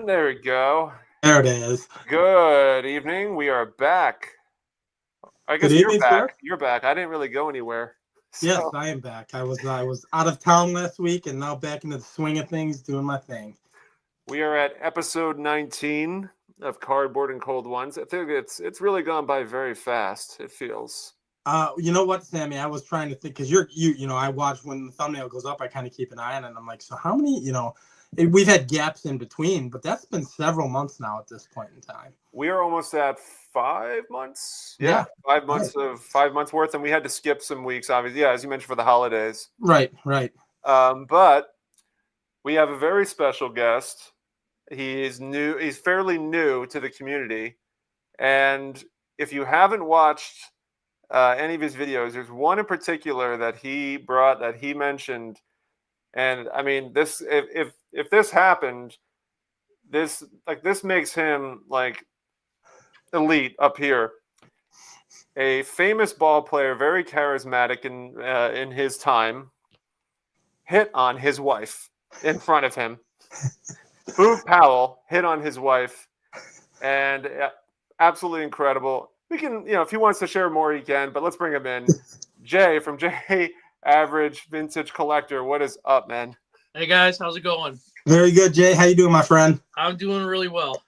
There we go. There it is. Good evening. We are back. I guess Good you're evening, back. sir. You're back. I didn't really go anywhere. Yes, I am back. I was out of town last week and now back into the swing of things, doing my thing. We are at episode 19 of Cardboard and Cold Ones. I think it's really gone by very fast. It feels. You know what, Sammy? I was trying to think because I watch when the thumbnail goes up. I kind of keep an eye on it. And I'm like, so how many? We've had gaps in between, but that's been several months now at this point in time. We are almost at 5 months. Yeah, 5 months of 5 months worth, and we had to skip some weeks, obviously. Yeah, as you mentioned, for the holidays. Right. But we have a very special guest. He's new. He's fairly new to the community, and if you haven't watched any of his videos, there's one in particular that he mentioned, and I mean, this if this happened, this makes him like elite up here. A famous ball player, very charismatic in his time, hit on his wife in front of him. Boog Powell hit on his wife, and absolutely incredible. We can, if he wants to share more, he can, but let's bring him in. Jay from Jay Average Vintage Collector. What is up, man? Hey, guys. How's it going? Very good, Jay. How you doing, my friend? I'm doing really well.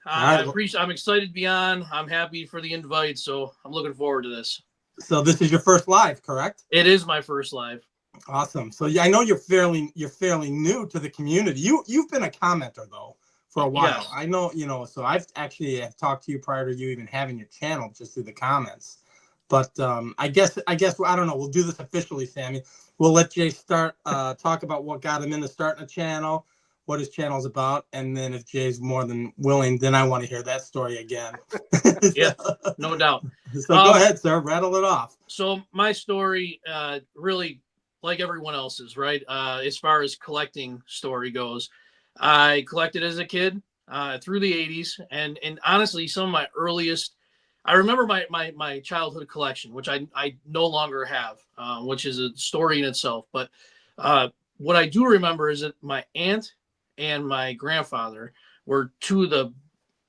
I'm excited to be on. I'm happy for the invite, so I'm looking forward to this. So this is your first live, correct? It is my first live. Awesome. So yeah, I know you're fairly new to the community. You've been a commenter though for a while. Yes. I know, so I've actually talked to you prior to you even having your channel just through the comments. But I guess I don't know. We'll do this officially, Sammy. We'll let Jay start talk about what got him into starting a channel, what his channel's about, and then if Jay's more than willing, then I want to hear that story again. Yeah, no doubt. So go ahead, sir. Rattle it off. So my story really, like everyone else's, right? As far as collecting story goes, I collected as a kid through the 80s, and honestly, some of my earliest, I remember my childhood collection, which I no longer have, which is a story in itself. But what I do remember is that my aunt and my grandfather were two of the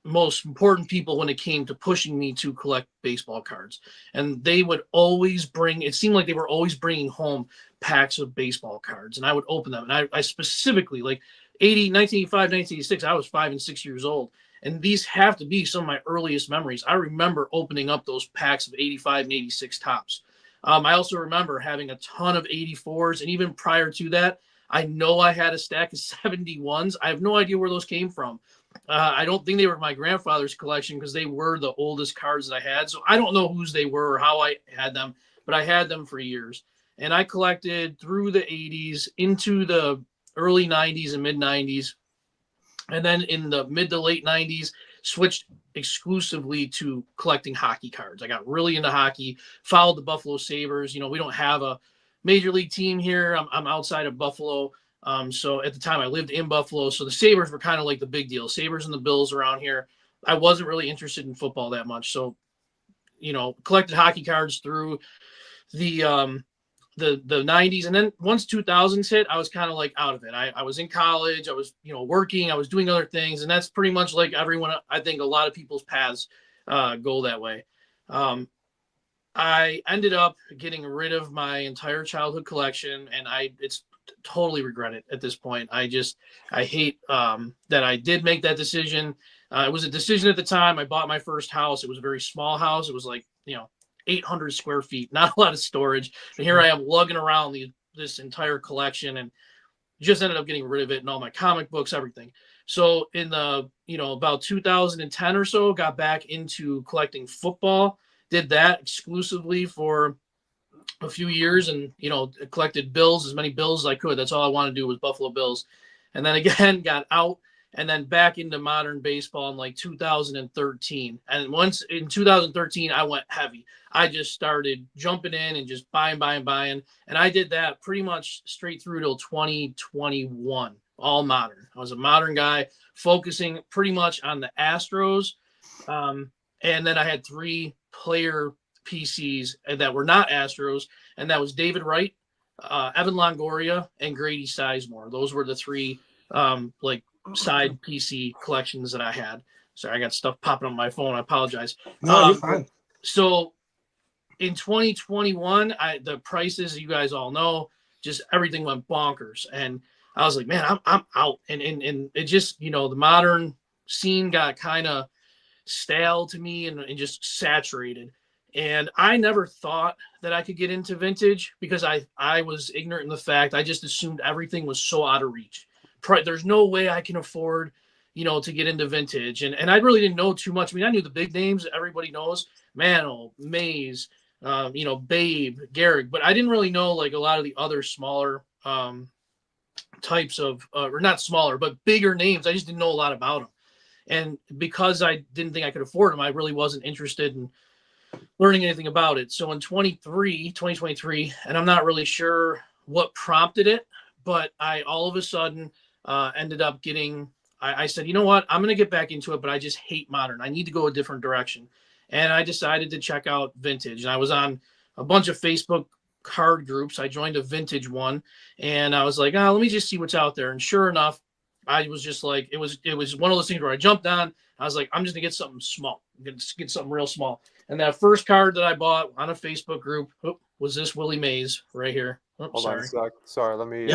most important people when it came to pushing me to collect baseball cards. And they would always it seemed like they were always bringing home packs of baseball cards, and I would open them. And I specifically, like 1985, 1986, I was 5 and 6 years old. And these have to be some of my earliest memories. I remember opening up those packs of 85 and 86 tops. I also remember having a ton of 84s. And even prior to that, I know I had a stack of 71s. I have no idea where those came from. I don't think they were my grandfather's collection because they were the oldest cards that I had. So I don't know whose they were or how I had them, but I had them for years. And I collected through the 80s into the early 90s and mid 90s. And then in the mid to late 90s, switched exclusively to collecting hockey cards. I got really into hockey, followed the Buffalo Sabres. We don't have a major league team here. I'm outside of Buffalo. So at the time I lived in Buffalo. So the Sabres were kind of like the big deal. Sabres and the Bills around here. I wasn't really interested in football that much. So, collected hockey cards through the 90s. And then once 2000s hit, I was kind of like out of it. I was in college. I was, working. I was doing other things. And that's pretty much like everyone. I think a lot of people's paths go that way. I ended up getting rid of my entire childhood collection, and it's totally regret it at this point. I hate that I did make that decision. It was a decision at the time. I bought my first house. It was a very small house. It was like, 800 square feet, not a lot of storage. And here I am lugging around this entire collection, and just ended up getting rid of it and all my comic books, everything. So in the, about 2010 or so, got back into collecting football, did that exclusively for a few years, and, collected Bills, as many Bills as I could. That's all I wanted to do was Buffalo Bills. And then again, got out and then back into modern baseball in like 2013. And once in 2013, I went heavy. I just started jumping in and just buying. And I did that pretty much straight through till 2021, all modern. I was a modern guy, focusing pretty much on the Astros. And then I had 3 player PCs that were not Astros, and that was David Wright, Evan Longoria, and Grady Sizemore. Those were the 3 side PC collections that I had. Sorry, I got stuff popping on my phone. I apologize. No, you're fine. So in 2021, the prices, you guys all know, just everything went bonkers, and I was like, man, I'm out, and it just, the modern scene got kind of stale to me and just saturated. And I never thought that I could get into vintage because I was ignorant in the fact I just assumed everything was so out of reach. There's no way I can afford, to get into vintage. And I really didn't know too much. I mean, I knew the big names that everybody knows, Mano, Maze, Babe, Garrick, but I didn't really know like a lot of the other smaller types of, or not smaller, but bigger names. I just didn't know a lot about them. And because I didn't think I could afford them, I really wasn't interested in learning anything about it. So in 2023, and I'm not really sure what prompted it, but I all of a sudden ended up I said, you know what, I'm going to get back into it, but I just hate modern. I need to go a different direction. And I decided to check out vintage. And I was on a bunch of Facebook card groups. I joined a vintage one, and I was like, let me just see what's out there. And sure enough, I was just like, it was one of those things where I jumped on. I was like, I'm just gonna get something small. I'm gonna get something real small. And that first card that I bought on a Facebook group was this Willie Mays right here. Hold on a sec. Sorry, let me.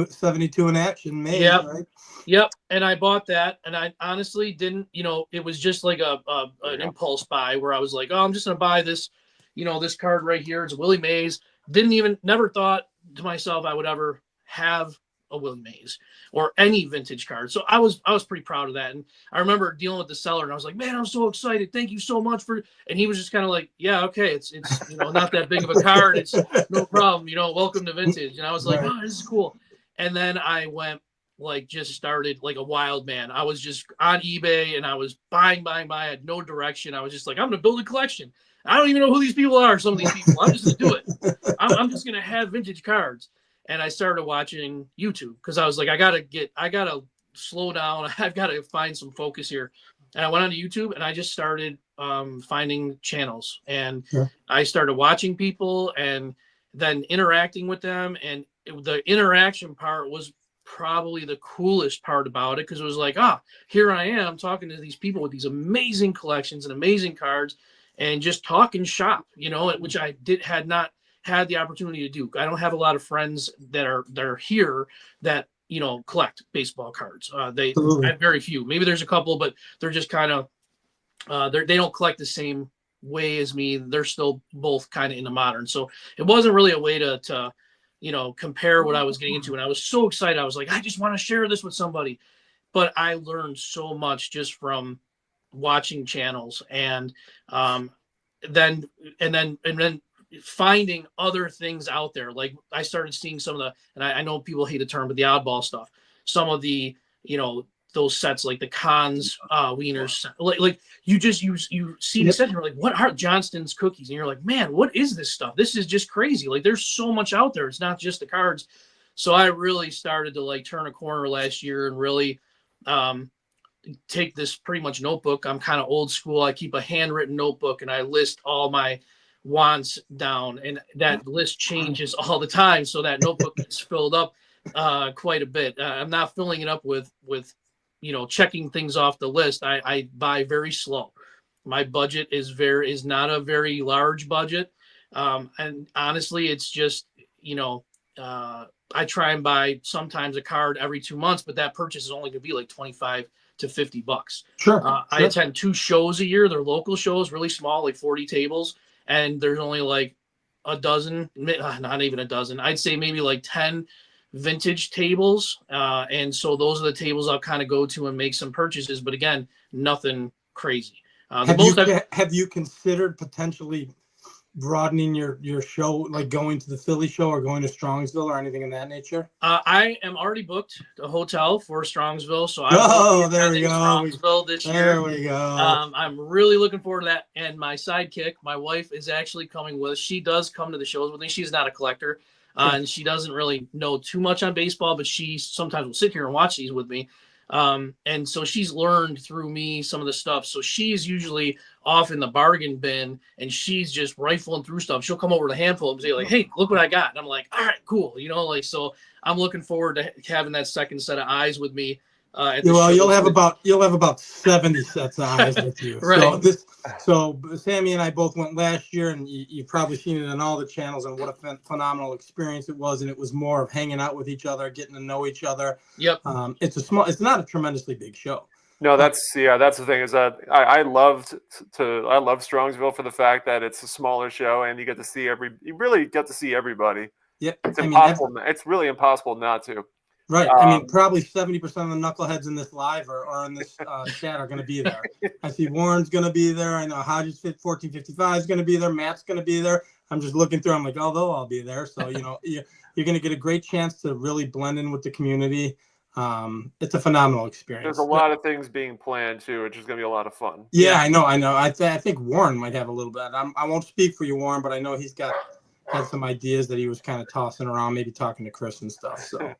72 in action, Mays, yep. right? Yep. And I bought that, and I honestly didn't. It was just like an impulse buy where I was like, I'm just gonna buy this, this card right here. It's a Willie Mays. Never thought to myself I would ever have a Willie Mays or any vintage card. So I was pretty proud of that. And I remember dealing with the seller, and I was like, man, I'm so excited. Thank you so much and he was just kind of like, yeah, okay. It's not that big of a card. It's no problem. Welcome to vintage. And I was like, oh, this is cool. And then I went just started like a wild man. I was just on eBay and I was buying. I had no direction. I was just like, I'm going to build a collection. I don't even know who these people are. Some of these people, I'm just going to do it. I'm just going to have vintage cards. And I started watching YouTube because I was like, I gotta slow down. I've got to find some focus here. And I went onto YouTube and I just started finding channels, and I started watching people and then interacting with them. And the interaction part was probably the coolest part about it, because it was like, here I am talking to these people with these amazing collections and amazing cards and just talking shop, which I had not had the opportunity to do. I don't have a lot of friends that are here that collect baseball cards. They have very few. Maybe there's a couple, but they're just kind of they don't collect the same way as me. They're still both kind of into modern, so it wasn't really a way to compare what I was getting into. And I was so excited. I was like, I just want to share this with somebody. But I learned so much just from watching channels, and then finding other things out there. Like I started seeing some of the, and I know people hate the term, but the oddball stuff, some of the, those sets, like the Cons wieners, like you see the set and you're like, what are Johnston's cookies? And you're like, man, what is this stuff? This is just crazy. Like there's so much out there. It's not just the cards. So I really started to turn a corner last year and really take this pretty much notebook. I'm kind of old school. I keep a handwritten notebook and I list all my wants down, and that list changes all the time, so that notebook gets filled up quite a bit. I'm not filling it up with checking things off the list. I buy very slow. My budget is not a very large budget, and honestly it's just I try and buy sometimes a card every 2 months, but that purchase is only going to be like $25 to $50. Sure. I attend 2 shows a year. They're local shows, really small, like 40 tables. And there's only like a dozen, not even a dozen. I'd say maybe like 10 vintage tables. And so those are the tables I'll kind of go to and make some purchases. But again, nothing crazy. Have you considered potentially broadening your show, like going to the Philly show or going to Strongsville or anything in that nature? I am already booked a hotel for Strongsville, so there we go. Strongsville this year. There we go. I'm really looking forward to that. And my sidekick, my wife, is actually coming with us. She does come to the shows with me. She's not a collector, and she doesn't really know too much on baseball, but she sometimes will sit here and watch these with me. And so she's learned through me some of the stuff. So she's usually off in the bargain bin and she's just rifling through stuff. She'll come over to a handful and say like, hey, look what I got. And I'm like, all right, cool. So I'm looking forward to having that second set of eyes with me At the Well, shows. you'll have about 70 sets of eyes with you. Right. So Sammy and I both went last year, and you've probably seen it on all the channels, and what a phenomenal experience it was. And it was more of hanging out with each other, getting to know each other. Yep. It's not a tremendously big show. No, that's the thing is that I loved I love Strongsville for the fact that it's a smaller show and you really get to see everybody. Yep. It's impossible. It's really impossible not to. Right. I mean, probably 70% of the knuckleheads in this live or in this chat are going to be there. I see Warren's going to be there. I know Hodges 1455 is going to be there. Matt's going to be there. I'm just looking through. I'm like, oh, they'll all be there. So, you're going to get a great chance to really blend in with the community. It's a phenomenal experience. There's a lot of things being planned too, which is going to be a lot of fun. Yeah, I know. I think Warren might have a little bit. I won't speak for you, Warren, but I know he's had some ideas that he was kind of tossing around, maybe talking to Chris and stuff. So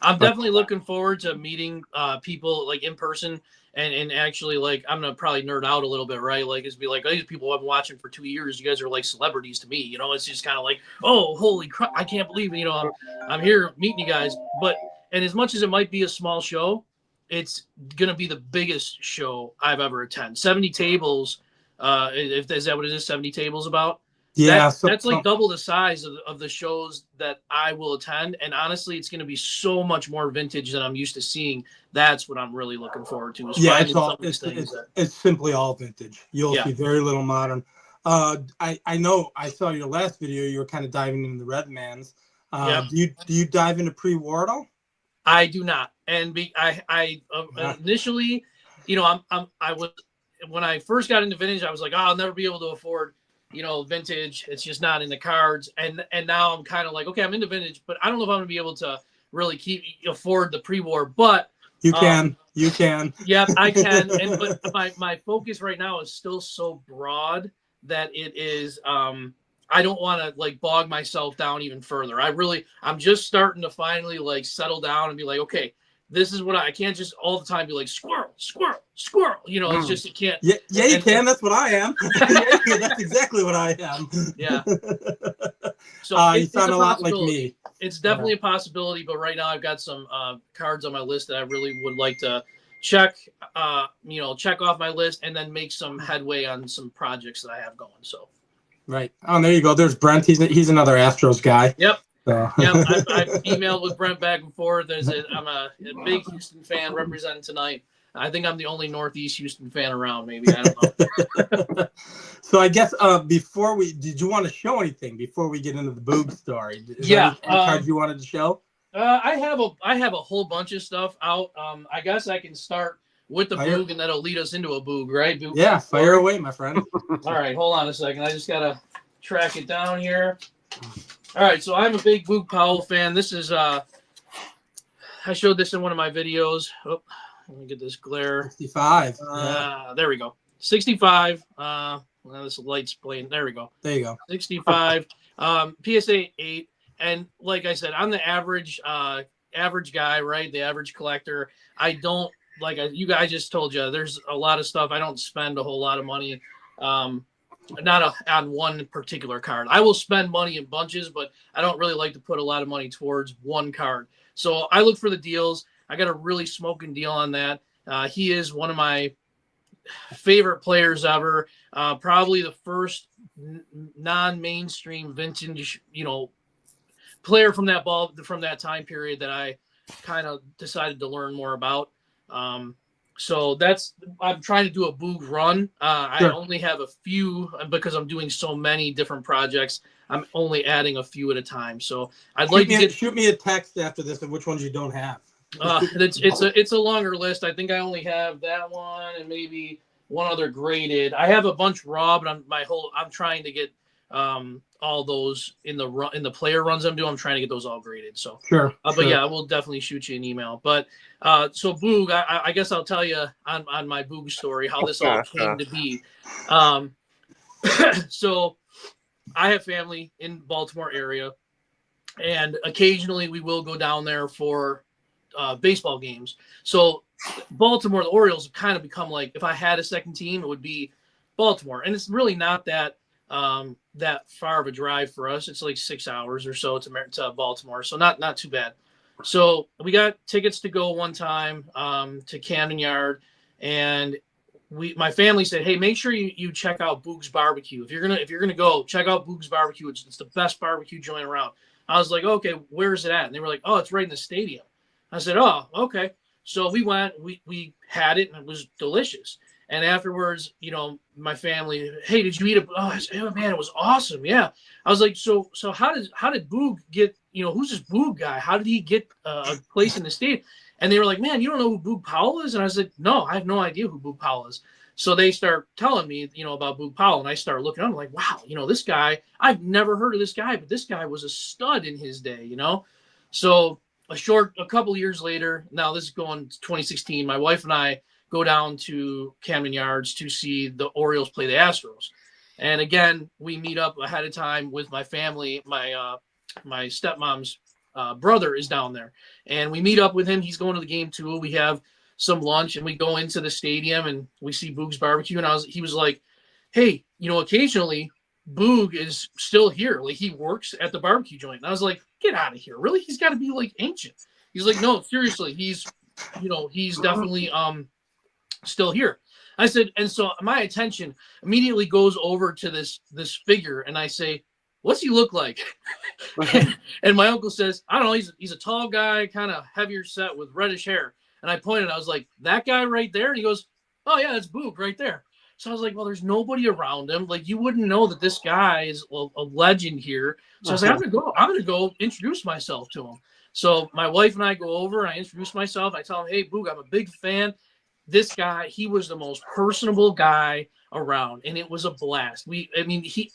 I'm definitely looking forward to meeting people like in person and actually like I'm gonna probably nerd out a little bit, right? Like it's be like, oh, these people I've been watching for 2 years, you guys are like celebrities to me, it's just kind of like, oh, holy crap, I can't believe I'm here meeting you guys. But and as much as it might be a small show, it's gonna be the biggest show I've ever attended. 70 tables, is that what it is? 70 tables about? Yeah, that's like double the size of the shows that I will attend. And honestly, it's going to be so much more vintage than I'm used to seeing. That's what I'm really looking forward to. Yeah, it's simply all vintage. You'll see very little modern. I know I saw your last video. You were kind of diving into the Redmans. Do you dive into pre-war at all? I do not. And initially, I was when I first got into vintage, I was like, oh, I'll never be able to afford vintage. It's just not in the cards. And now I'm kind of like, okay, I'm into vintage, but I don't know if I'm gonna be able to really afford the pre-war. But you can. Yeah, I can. But my focus right now is still so broad that it is. I don't want to like bog myself down even further. I'm just starting to finally like settle down and be like, okay, this is what I can't just all the time be like squirrel. It's just, it can't. Yeah, you can. That's what I am. That's exactly what I am. Yeah. So you sound a lot like me. It's definitely a possibility, but right now I've got some cards on my list that I really would like to check off my list and then make some headway on some projects that I have going. So. Right. Oh, there you go. There's Brent. He's another Astros guy. Yep. So. Yep. I've emailed with Brent back and forth. I'm a big Houston fan representing tonight. I think I'm the only Northeast Houston fan around. Maybe, I don't know. So I guess did you want to show anything before we get into the Boog story? Is there any cards you wanted to show? I have a whole bunch of stuff out. I guess I can start with the Boog, and that'll lead us into a Boog, right? Boog, yeah, fire away, my friend. All right, hold on a second. I just gotta track it down here. All right, so I'm a big Boog Powell fan. This is I showed this in one of my videos. Oh, let me get this glare. 65. There we go. 65. Well, this light's playing. There we go. There you go. 65. PSA 8. And like I said, I'm the average guy, right? The average collector. I don't you guys just told you. There's a lot of stuff. I don't spend a whole lot of money. Not on one particular card. I will spend money in bunches, but I don't really like to put a lot of money towards one card. So I look for the deals. I got a really smoking deal on that. He is one of my favorite players ever. Probably the first non-mainstream vintage, player from that time period that I kind of decided to learn more about. So I'm trying to do a Boog run. Sure. I only have a few because I'm doing so many different projects. I'm only adding a few at a time. So shoot me a text after this of which ones you don't have. It's a longer list. I think I only have that one and maybe one other graded. I have a bunch raw, but I'm trying to get all those in the player runs I'm doing. I'm trying to get those all graded. So sure. But yeah, we'll definitely shoot you an email. But so Boog, I guess I'll tell you on my Boog story how this all came to be. So I have family in Baltimore area, and occasionally we will go down there for baseball games. So Baltimore, the Orioles have kind of become like, if I had a second team, it would be Baltimore, and it's really not that far of a drive for us. It's like 6 hours or so to Baltimore, so not too bad. So we got tickets to go one time to Camden Yard, and my family said, "Hey, make sure you check out Boog's Barbecue. If you're gonna go, check out Boog's Barbecue. It's the best barbecue joint around." I was like, "Okay, where's it at?" And they were like, "Oh, it's right in the stadium." I said, "Oh, okay." So we went, we had it, and it was delicious. And afterwards, my family, "Hey, did you eat it?" Oh, I said, "Oh man, it was awesome." Yeah. I was like, "So how did Boog get? Who's this Boog guy? How did he get a place in the state?" And they were like, "Man, you don't know who Boog Powell is?" And I said, "No, I have no idea who Boog Powell is." So they start telling me, about Boog Powell, and I start looking. I'm like, "Wow, this guy. I've never heard of this guy, but this guy was a stud in his day." So a couple years later, now this is going to 2016. My wife and I go down to Camden Yards to see the Orioles play the Astros, and again, we meet up ahead of time with my family. My stepmom's brother is down there, and we meet up with him. He's going to the game too. We have some lunch, and we go into the stadium, and we see Boog's Barbecue. And he was like, "Hey, occasionally Boog is still here. Like, he works at the barbecue joint." And I was like, "Get out of here! Really? He's got to be like ancient." He's like, "No, seriously. He's definitely still here." I said, and so my attention immediately goes over to this figure, and I say, "What's he look like?" And my uncle says, "I don't know. He's a tall guy, kind of heavier set with reddish hair." And I pointed. I was like, "That guy right there." And he goes, "Oh yeah, that's Boog right there." So I was like, "Well, there's nobody around him. Like, you wouldn't know that this guy is a legend here." So I was like, "I'm gonna go introduce myself to him." So my wife and I go over. I introduce myself. I tell him, "Hey, Boog, I'm a big fan." This guy, he was the most personable guy around, and it was a blast.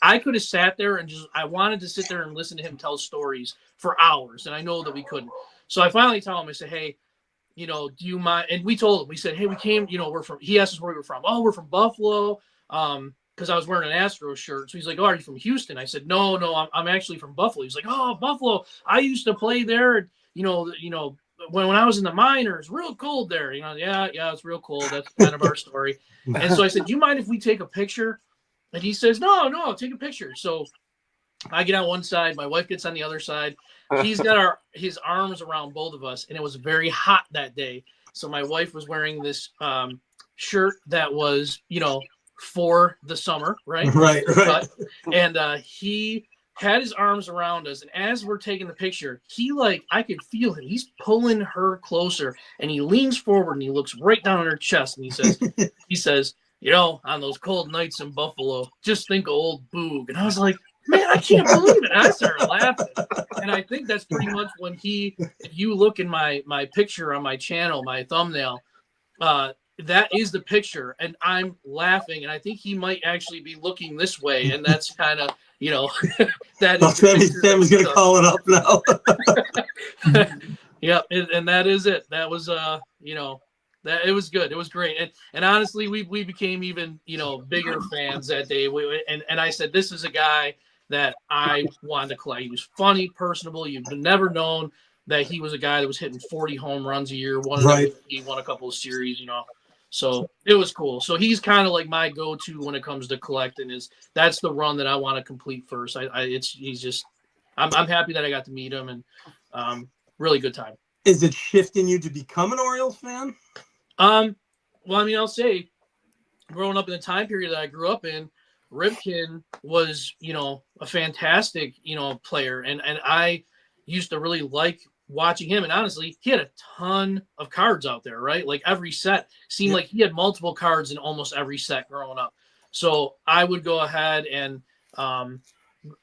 I could have sat there and I wanted to sit there and listen to him tell stories for hours, and I know that we couldn't. So I finally tell him, I said, "Hey, do you mind?" And we told him, we said, "Hey, we came, he asked us where we were from. Oh, we're from Buffalo. Because I was wearing an Astros shirt. So he's like, "Oh, are you from Houston?" I said, "No, I'm actually from Buffalo." He's like, "Oh, Buffalo. I used to play there. When I was in the minors, real cold there." Yeah, it's real cold. That's kind of our story. And so I said, "Do you mind if we take a picture?" And he says, "No, take a picture." So I get on one side, my wife gets on the other side. He's got his arms around both of us, and it was very hot that day. So my wife was wearing this shirt that was, for the summer, right? Right. And he had his arms around us, and as we're taking the picture, I could feel him. He's pulling her closer, and he leans forward and he looks right down on her chest, and he says, "On those cold nights in Buffalo, just think of old Boog." And I was like, "Man, I can't believe it." And I started laughing. And I think that's pretty much when if you look in my picture on my channel, my thumbnail, that is the picture, and I'm laughing, and I think he might actually be looking this way, and that's kind of, that is. Sammy's gonna call it up now. Yeah, and that is it. That was that it was good. It was great, and honestly, we became even bigger fans that day. And I said, "This is a guy that I wanted to collect. He was funny, personable. You've never known that he was a guy that was hitting 40 home runs a year. He won a couple of series, So it was cool. So he's kind of like my go-to when it comes to collecting. That's the run that I want to complete first. I'm happy that I got to meet him, and really good time. Is it shifting you to become an Orioles fan? Well, I'll say, growing up in the time period that I grew up in, Ripken was, a fantastic, player. And I used to really like watching him. And honestly, he had a ton of cards out there, right? Like every set seemed like he had multiple cards in almost every set growing up. So I would go ahead and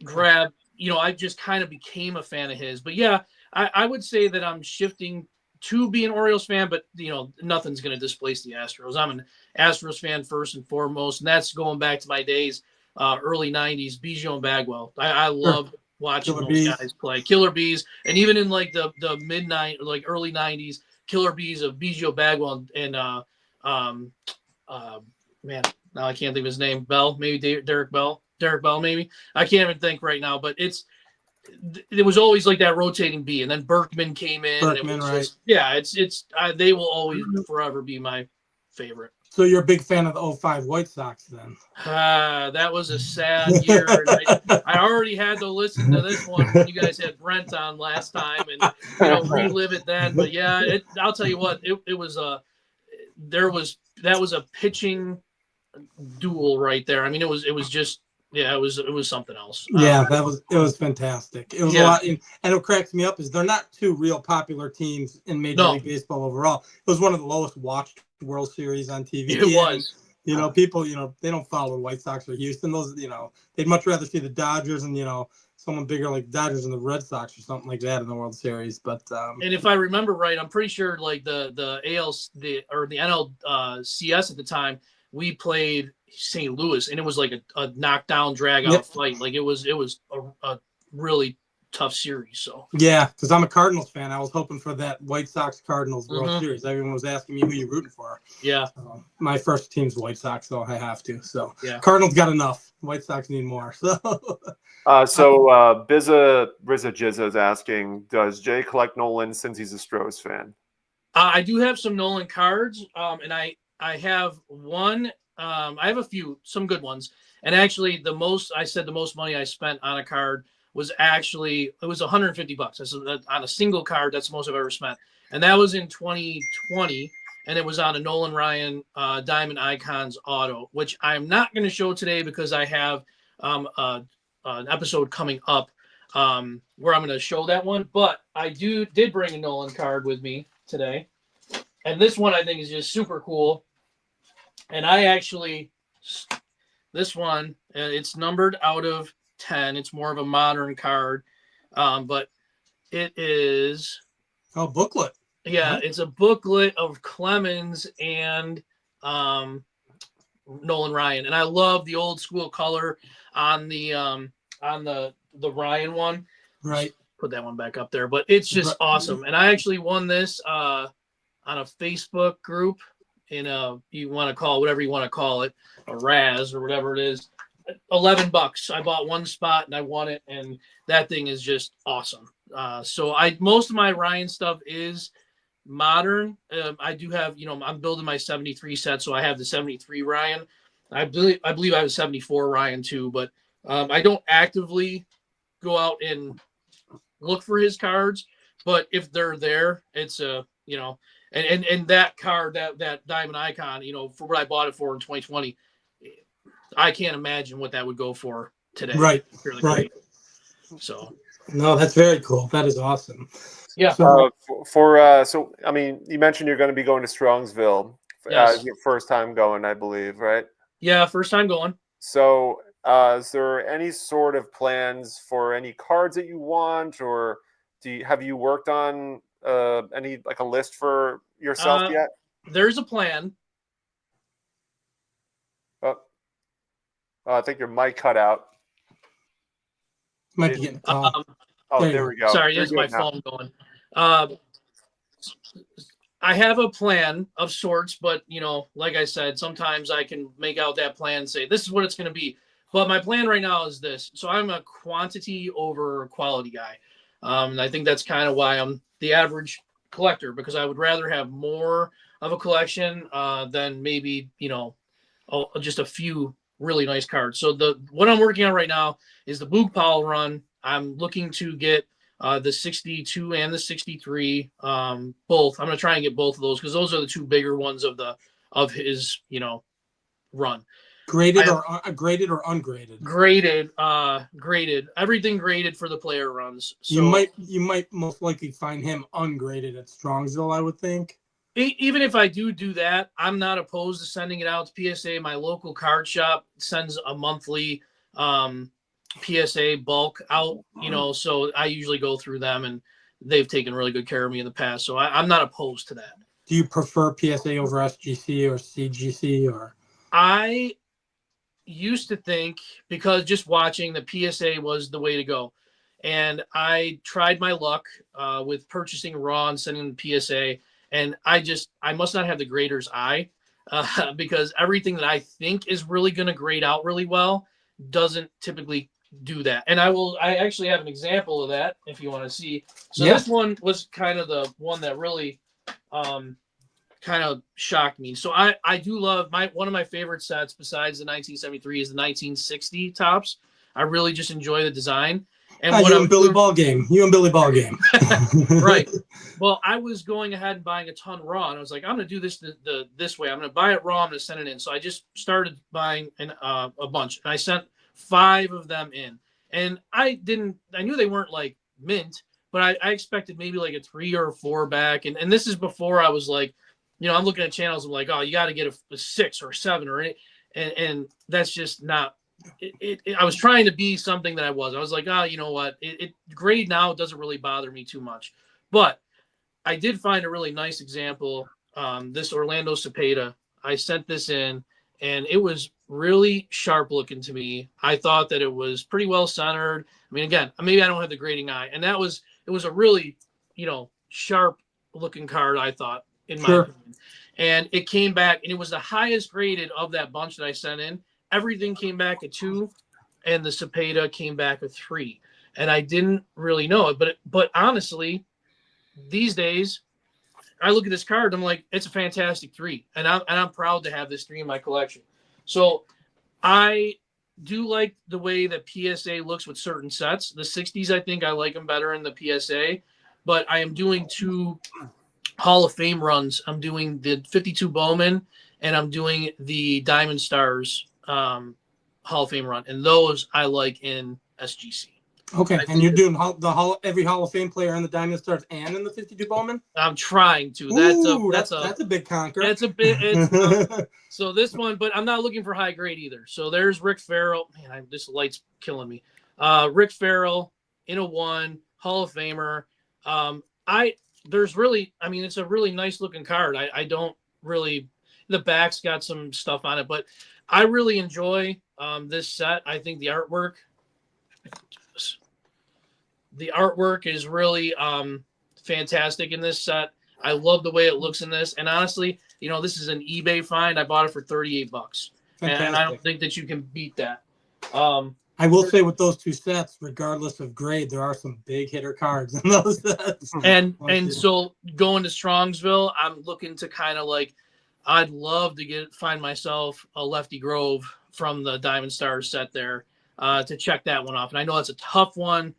grab, I just kind of became a fan of his. But yeah, I would say that I'm shifting to be an Orioles fan, but nothing's going to displace the Astros. I'm an Astros fan first and foremost, and that's going back to my days, early '90s, Biggio and Bagwell. I loved watching those guys play. Killer Bees, and even in like the midnight, like early '90s, Killer Bees of Biggio, Bagwell, and man, now I can't think of his name. Bell, maybe Derek Bell, maybe. I can't even think right now, but it was always like that rotating B, and then Berkman came in. And it was right? Just, yeah, they will always forever be my favorite. So you're a big fan of the '05 White Sox then? That was a sad year, and I already had to listen to this one when you guys had Brent on last time, and relive it then. But yeah, I'll tell you what, it was that was a pitching duel right there. I mean, it was just it was something else. Yeah, it was fantastic. It was a lot, and what cracks me up is they're not two real popular teams in Major League Baseball overall. It was one of the lowest watched World Series on TV. It was. People, they don't follow the White Sox or Houston. Those, they'd much rather see the Dodgers and someone bigger like Dodgers and the Red Sox or something like that in the World Series. But and if I remember right, I'm pretty sure like the NLCS at the time, we played St. Louis, and it was like a knockdown, drag out fight. Like it was a really tough series. So yeah, because I'm a Cardinals fan. I was hoping for that White Sox Cardinals World Series. Everyone was asking me who you're rooting for. Yeah, my first team's White Sox, so I have to. So yeah, Cardinals got enough. White Sox need more. So Biza Jizza is asking, does Jay collect Nolan since he's a Stros fan? I do have some Nolan cards, and I have one. I have a few, some good ones. And actually, the most money I spent on a card was it was $150. That's on a single card. That's the most I've ever spent. And that was in 2020. And it was on a Nolan Ryan Diamond Icons auto, which I'm not going to show today because I have an episode coming up where I'm going to show that one. But I did bring a Nolan card with me today. And this one I think is just super cool. And this one, it's numbered out of 10. It's more of a modern card. But it is. Oh, booklet. Yeah, it's a booklet of Clemens and Nolan Ryan. And I love the old school color on the Ryan one. Right. Put that one back up there. But it's just awesome. And I actually won this on a Facebook group. You want to call whatever you want to call it, a Raz or whatever it is, $11. I bought one spot and I won it, and that thing is just awesome. So most of my Ryan stuff is modern. I do have, I'm building my 73 set, so I have the 73 Ryan. I believe I have a 74 Ryan too, but I don't actively go out and look for his cards. But if they're there, it's And that card, that Diamond Icon, for what I bought it for in 2020, I can't imagine what that would go for today. Right. Really right. Great. So. No, that's very cool. That is awesome. Yeah. So I mean, you mentioned you're going to be going to Strongsville. Yes. Your first time going, I believe, right? Yeah, first time going. So, is there any sort of plans for any cards that you want, or have you worked on any like a list for yourself yet? There's a plan. I think your mic cut out. Might be getting there we go. Sorry, there's my phone going. I have a plan of sorts, but like I said, sometimes I can make out that plan and say this is what it's going to be. But my plan right now is this. So I'm a quantity over quality guy. And I think that's kind of why I'm the average collector, because I would rather have more of a collection than maybe, just a few really nice cards. So what I'm working on right now is the Boog Powell run. I'm looking to get the 62 and the 63 both. I'm going to try and get both of those because those are the two bigger ones of his, run. Graded or ungraded? Graded. Everything graded for the player runs. So you might most likely find him ungraded at Strongsville, I would think. Even if I do that, I'm not opposed to sending it out to PSA. My local card shop sends a monthly PSA bulk out, so I usually go through them, and they've taken really good care of me in the past. So I'm not opposed to that. Do you prefer PSA over SGC or CGC? Or I used to think, because just watching, the PSA was the way to go. And I tried my luck with purchasing raw and sending the PSA. And I must not have the grader's eye because everything that I think is really going to grade out really well doesn't typically do that. And I actually have an example of that if you want to see. So This one was kind of the one that really kind of shocked me. So I do love one of my favorite sets besides the 1973 is the 1960 tops. I really just enjoy the design. And what you and Billy Ball game. You and Billy Ball game. Right. Well, I was going ahead and buying a ton raw, and I was like, I'm going to do this this way. I'm going to buy it raw. I'm going to send it in. So I just started buying a bunch, and I sent 5 of them in. And I knew they weren't like mint, but I expected maybe like a 3 or a 4 back. And this is before I was like, I'm looking at channels. I'm like, oh, you got to get a 6 or a 7 or 8. And that's just not. I was trying to be something that I was. I was like, oh, you know what? Grade now doesn't really bother me too much. But I did find a really nice example. This Orlando Cepeda. I sent this in, and it was really sharp looking to me. I thought that it was pretty well centered. I mean, again, maybe I don't have the grading eye, and it was a really, sharp looking card. I thought, in my opinion, and it came back, and it was the highest graded of that bunch that I sent in. Everything came back at 2, and the Cepeda came back at 3. And I didn't really know it, but honestly, these days, I look at this card, I'm like, it's a fantastic 3, and I'm proud to have this 3 in my collection. So I do like the way that PSA looks with certain sets. The 60s, I think I like them better in the PSA, but I am doing 2 Hall of Fame runs. I'm doing the 52 Bowman, and I'm doing the Diamond Stars Hall of Fame run, and those I like in SGC. Okay, and you're doing every Hall of Fame player in the Diamond Stars and in the 52 Bowman? I'm trying to. That's a big conquer. That's a bit. So this one, but I'm not looking for high grade either. So there's Rick Farrell. Man, this light's killing me. Rick Farrell in a 1 Hall of Famer. It's a really nice looking card. I don't really. The back's got some stuff on it, but I really enjoy this set. I think the artwork is really fantastic in this set. I love the way it looks in this. And honestly, this is an eBay find. I bought it for $38. And I don't think that you can beat that. I will say with those 2 sets, regardless of grade, there are some big hitter cards in those sets. And so going to Strongsville, I'm looking to kind of like, I'd love to find myself a Lefty Grove from the Diamond Stars set there to check that one off. And I know that's a tough one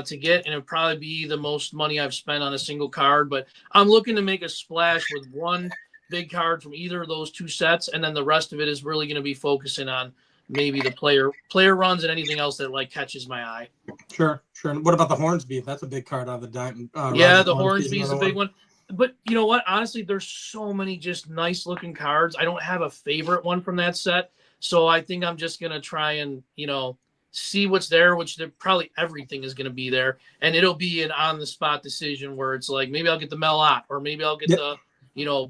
to get, and it'd probably be the most money I've spent on a single card. But I'm looking to make a splash with one big card from either of those 2 sets, and then the rest of it is really going to be focusing on maybe the player runs and anything else that like catches my eye. Sure. What about the Hornsby? That's a big card out of the Diamond. The Hornsby is a big one. But you know what? Honestly, there's so many just nice looking cards. I don't have a favorite one from that set. So I think I'm just going to try and, see what's there, which probably everything is going to be there. And it'll be an on the spot decision where it's like, maybe I'll get the Mel Ott, or maybe I'll get the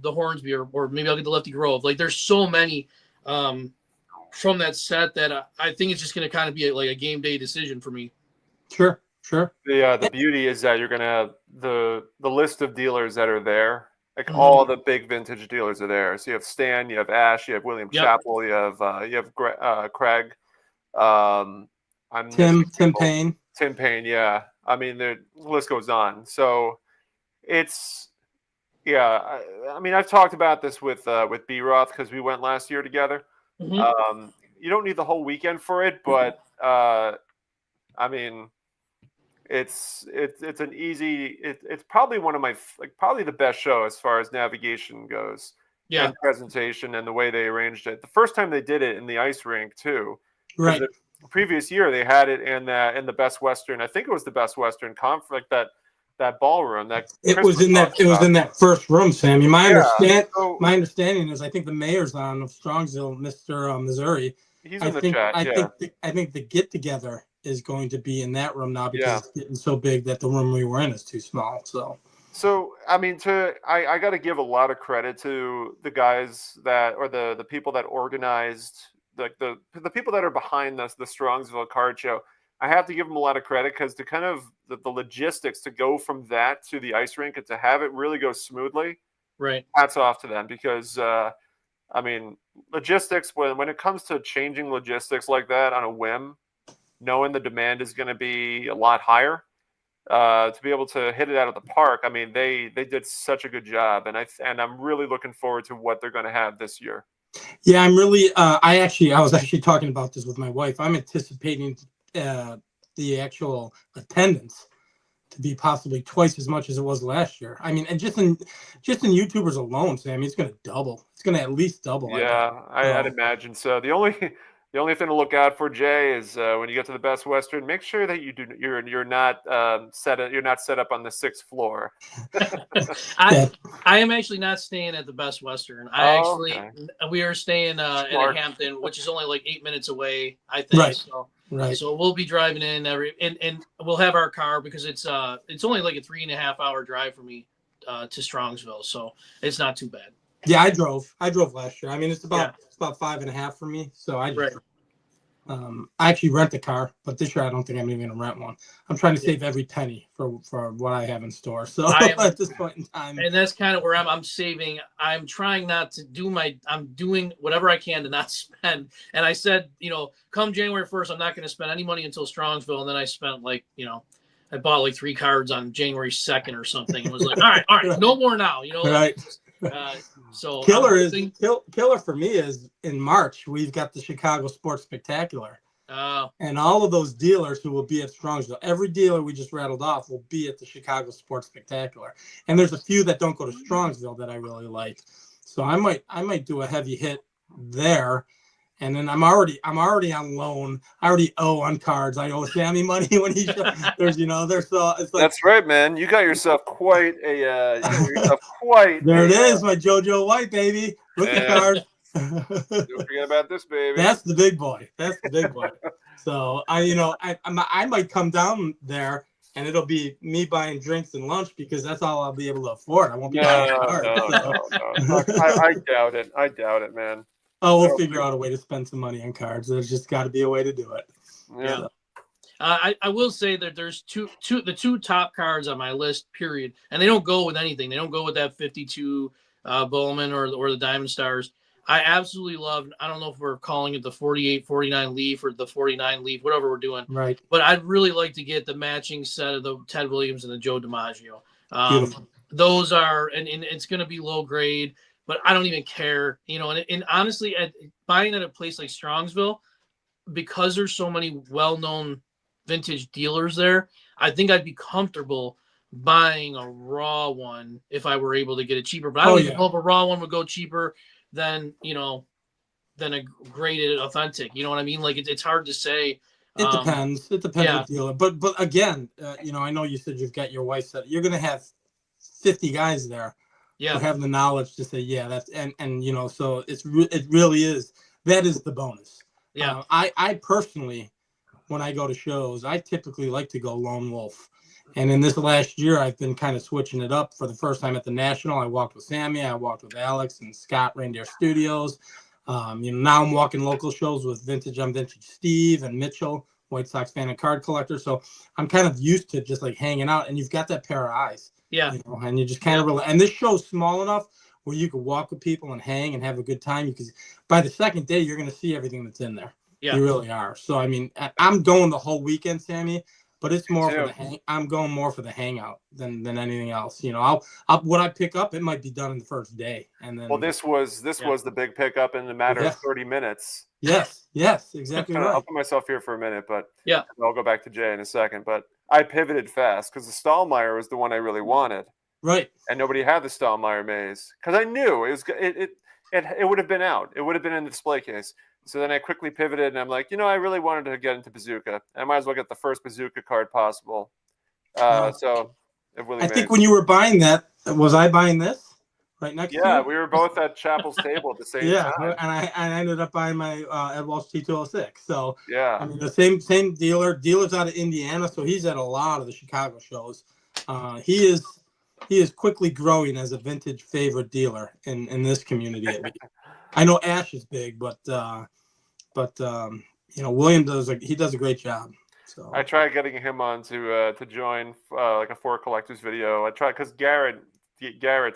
Hornsby, or maybe I'll get the Lefty Grove. Like there's so many from that set that I think it's just going to kind of be like a game day decision for me. Sure. The beauty is that you're gonna have the list of dealers that are there. Like all the big vintage dealers are there. So you have Stan, you have Ash, you have William Chappell, you have Craig. Tim Payne. Tim Payne, yeah. I mean, the list goes on. So it's I mean, I've talked about this with B Roth because we went last year together. Mm-hmm. You don't need the whole weekend for it, but I mean. It's an easy. It's probably one of my probably the best show as far as navigation goes. Yeah. And presentation and the way they arranged it. The first time they did it in the ice rink too. Right. The previous year they had it in the Best Western. I think it was the Best Western conference, like that ballroom. It was in that first room, Sammy. My understanding is I think the mayor's on of Strongsville, Mr. Missouri. He's in the chat. I think the get together is going to be in that room now because it's getting so big that the room we were in is too small. So I mean, I got to give a lot of credit to the guys the people that organized, like the people that are behind the Strongsville card show. I have to give them a lot of credit because to kind of the logistics to go from that to the ice rink and to have it really go smoothly. Right. Hats off to them because I mean, logistics when it comes to changing logistics like that on a whim, knowing the demand is going to be a lot higher, to be able to hit it out of the park. I mean, they did such a good job, and I'm really looking forward to what they're going to have this year. Yeah, I'm really. I was actually talking about this with my wife. I'm anticipating the actual attendance to be possibly twice as much as it was last year. I mean, and just in YouTubers alone, Sammy, it's going to double. It's going to at least double. Yeah, I'd imagine so. The only thing to look out for, Jay, is when you get to the Best Western, make sure that you're not set up on the 6th floor. I am actually not staying at the Best Western. We are staying in a Hampton, which is only like 8 minutes away, I think. Right. So we'll be driving in and we'll have our car because it's only like a 3.5 hour drive for me to Strongsville, so it's not too bad. Yeah, I drove last year. I mean, it's about 5.5 for me. So I actually rent a car, but this year I don't think I'm even gonna rent one. I'm trying to save every penny for what I have in store. So at this point in time, and that's kind of where I'm saving. I'm trying not to do I'm doing whatever I can to not spend. And I said, come January 1st, I'm not going to spend any money until Strongsville. And then I spent I bought like 3 cards on January 2nd or something. And was like, all right, no more now. Right. So killer for me is in March. We've got the Chicago Sports Spectacular, and all of those dealers who will be at Strongsville. Every dealer we just rattled off will be at the Chicago Sports Spectacular, and there's a few that don't go to Strongsville that I really like. So I might do a heavy hit there. And then I'm already on loan. I already owe on cards. I owe Sammy money when he there's so it's like, that's right, man. You got yourself quite a there it is, my JoJo White baby. Rookie card. Don't forget about this, baby. That's the big boy. So I might come down there and it'll be me buying drinks and lunch because that's all I'll be able to afford. I won't be buying a card. No. I doubt it, man. Oh, we'll figure out a way to spend some money on cards. There's just got to be a way to do it. Yeah. So. I will say that there's the two top cards on my list, period. And they don't go with anything. They don't go with that 52 Bowman or the Diamond Stars. I absolutely love, I don't know if we're calling it the 48, 49 Leaf or the 49 Leaf, whatever we're doing. Right. But I'd really like to get the matching set of the Ted Williams and the Joe DiMaggio. Those are, and it's going to be low grade. But I don't even care, and honestly, buying at a place like Strongsville, because there's so many well-known vintage dealers there, I think I'd be comfortable buying a raw one if I were able to get it cheaper. But I don't even know if a raw one would go cheaper than a graded authentic. You know what I mean? Like it's hard to say. It depends. It depends on the dealer. But again, I know you said you've got your wife set. You're going to have 50 guys there. Yeah, who have the knowledge to say, that's and so it really is, that is the bonus. Yeah, I personally, when I go to shows, I typically like to go lone wolf, and in this last year I've been kind of switching it up. For the first time at the National, I walked with Sammy, I walked with Alex and Scott, Reindeer Studios. Now I'm walking local shows with Vintage Steve and Mitchell, White Sox fan and card collector. So I'm kind of used to just like hanging out, and you've got that pair of eyes. Yeah. And you just kind of and this show's small enough where you can walk with people and hang and have a good time. Because by the second day, you're going to see everything that's in there. Yeah. You really are. So, I mean, I'm going the whole weekend, Sammy, but it's more for I'm going more for the hangout than anything else. I'll what I pick up, it might be done in the first day. And then this was the big pickup in a matter of 30 minutes. Yes, exactly right. I'll put myself here for a minute, but I'll go back to Jay in a second. But I pivoted fast because the Stahlmeyer was the one I really wanted. Right. And nobody had the Stahlmeyer maze because I knew it would have been out. It would have been in the display case. So then I quickly pivoted and I'm like, I really wanted to get into Bazooka. I might as well get the first Bazooka card possible. So it really I think when you were buying that, was I buying this? Right next to you? We were both at Chapel's table at the same time. And I ended up buying my Ed Walsh T206. So yeah, I mean the same dealer's out of Indiana, so he's at a lot of the Chicago shows. He is quickly growing as a vintage favorite dealer in this community. At least. I know Ash is big, but William does a great job. So I tried getting him on to join like a Four Collectors video. I tried because Garrett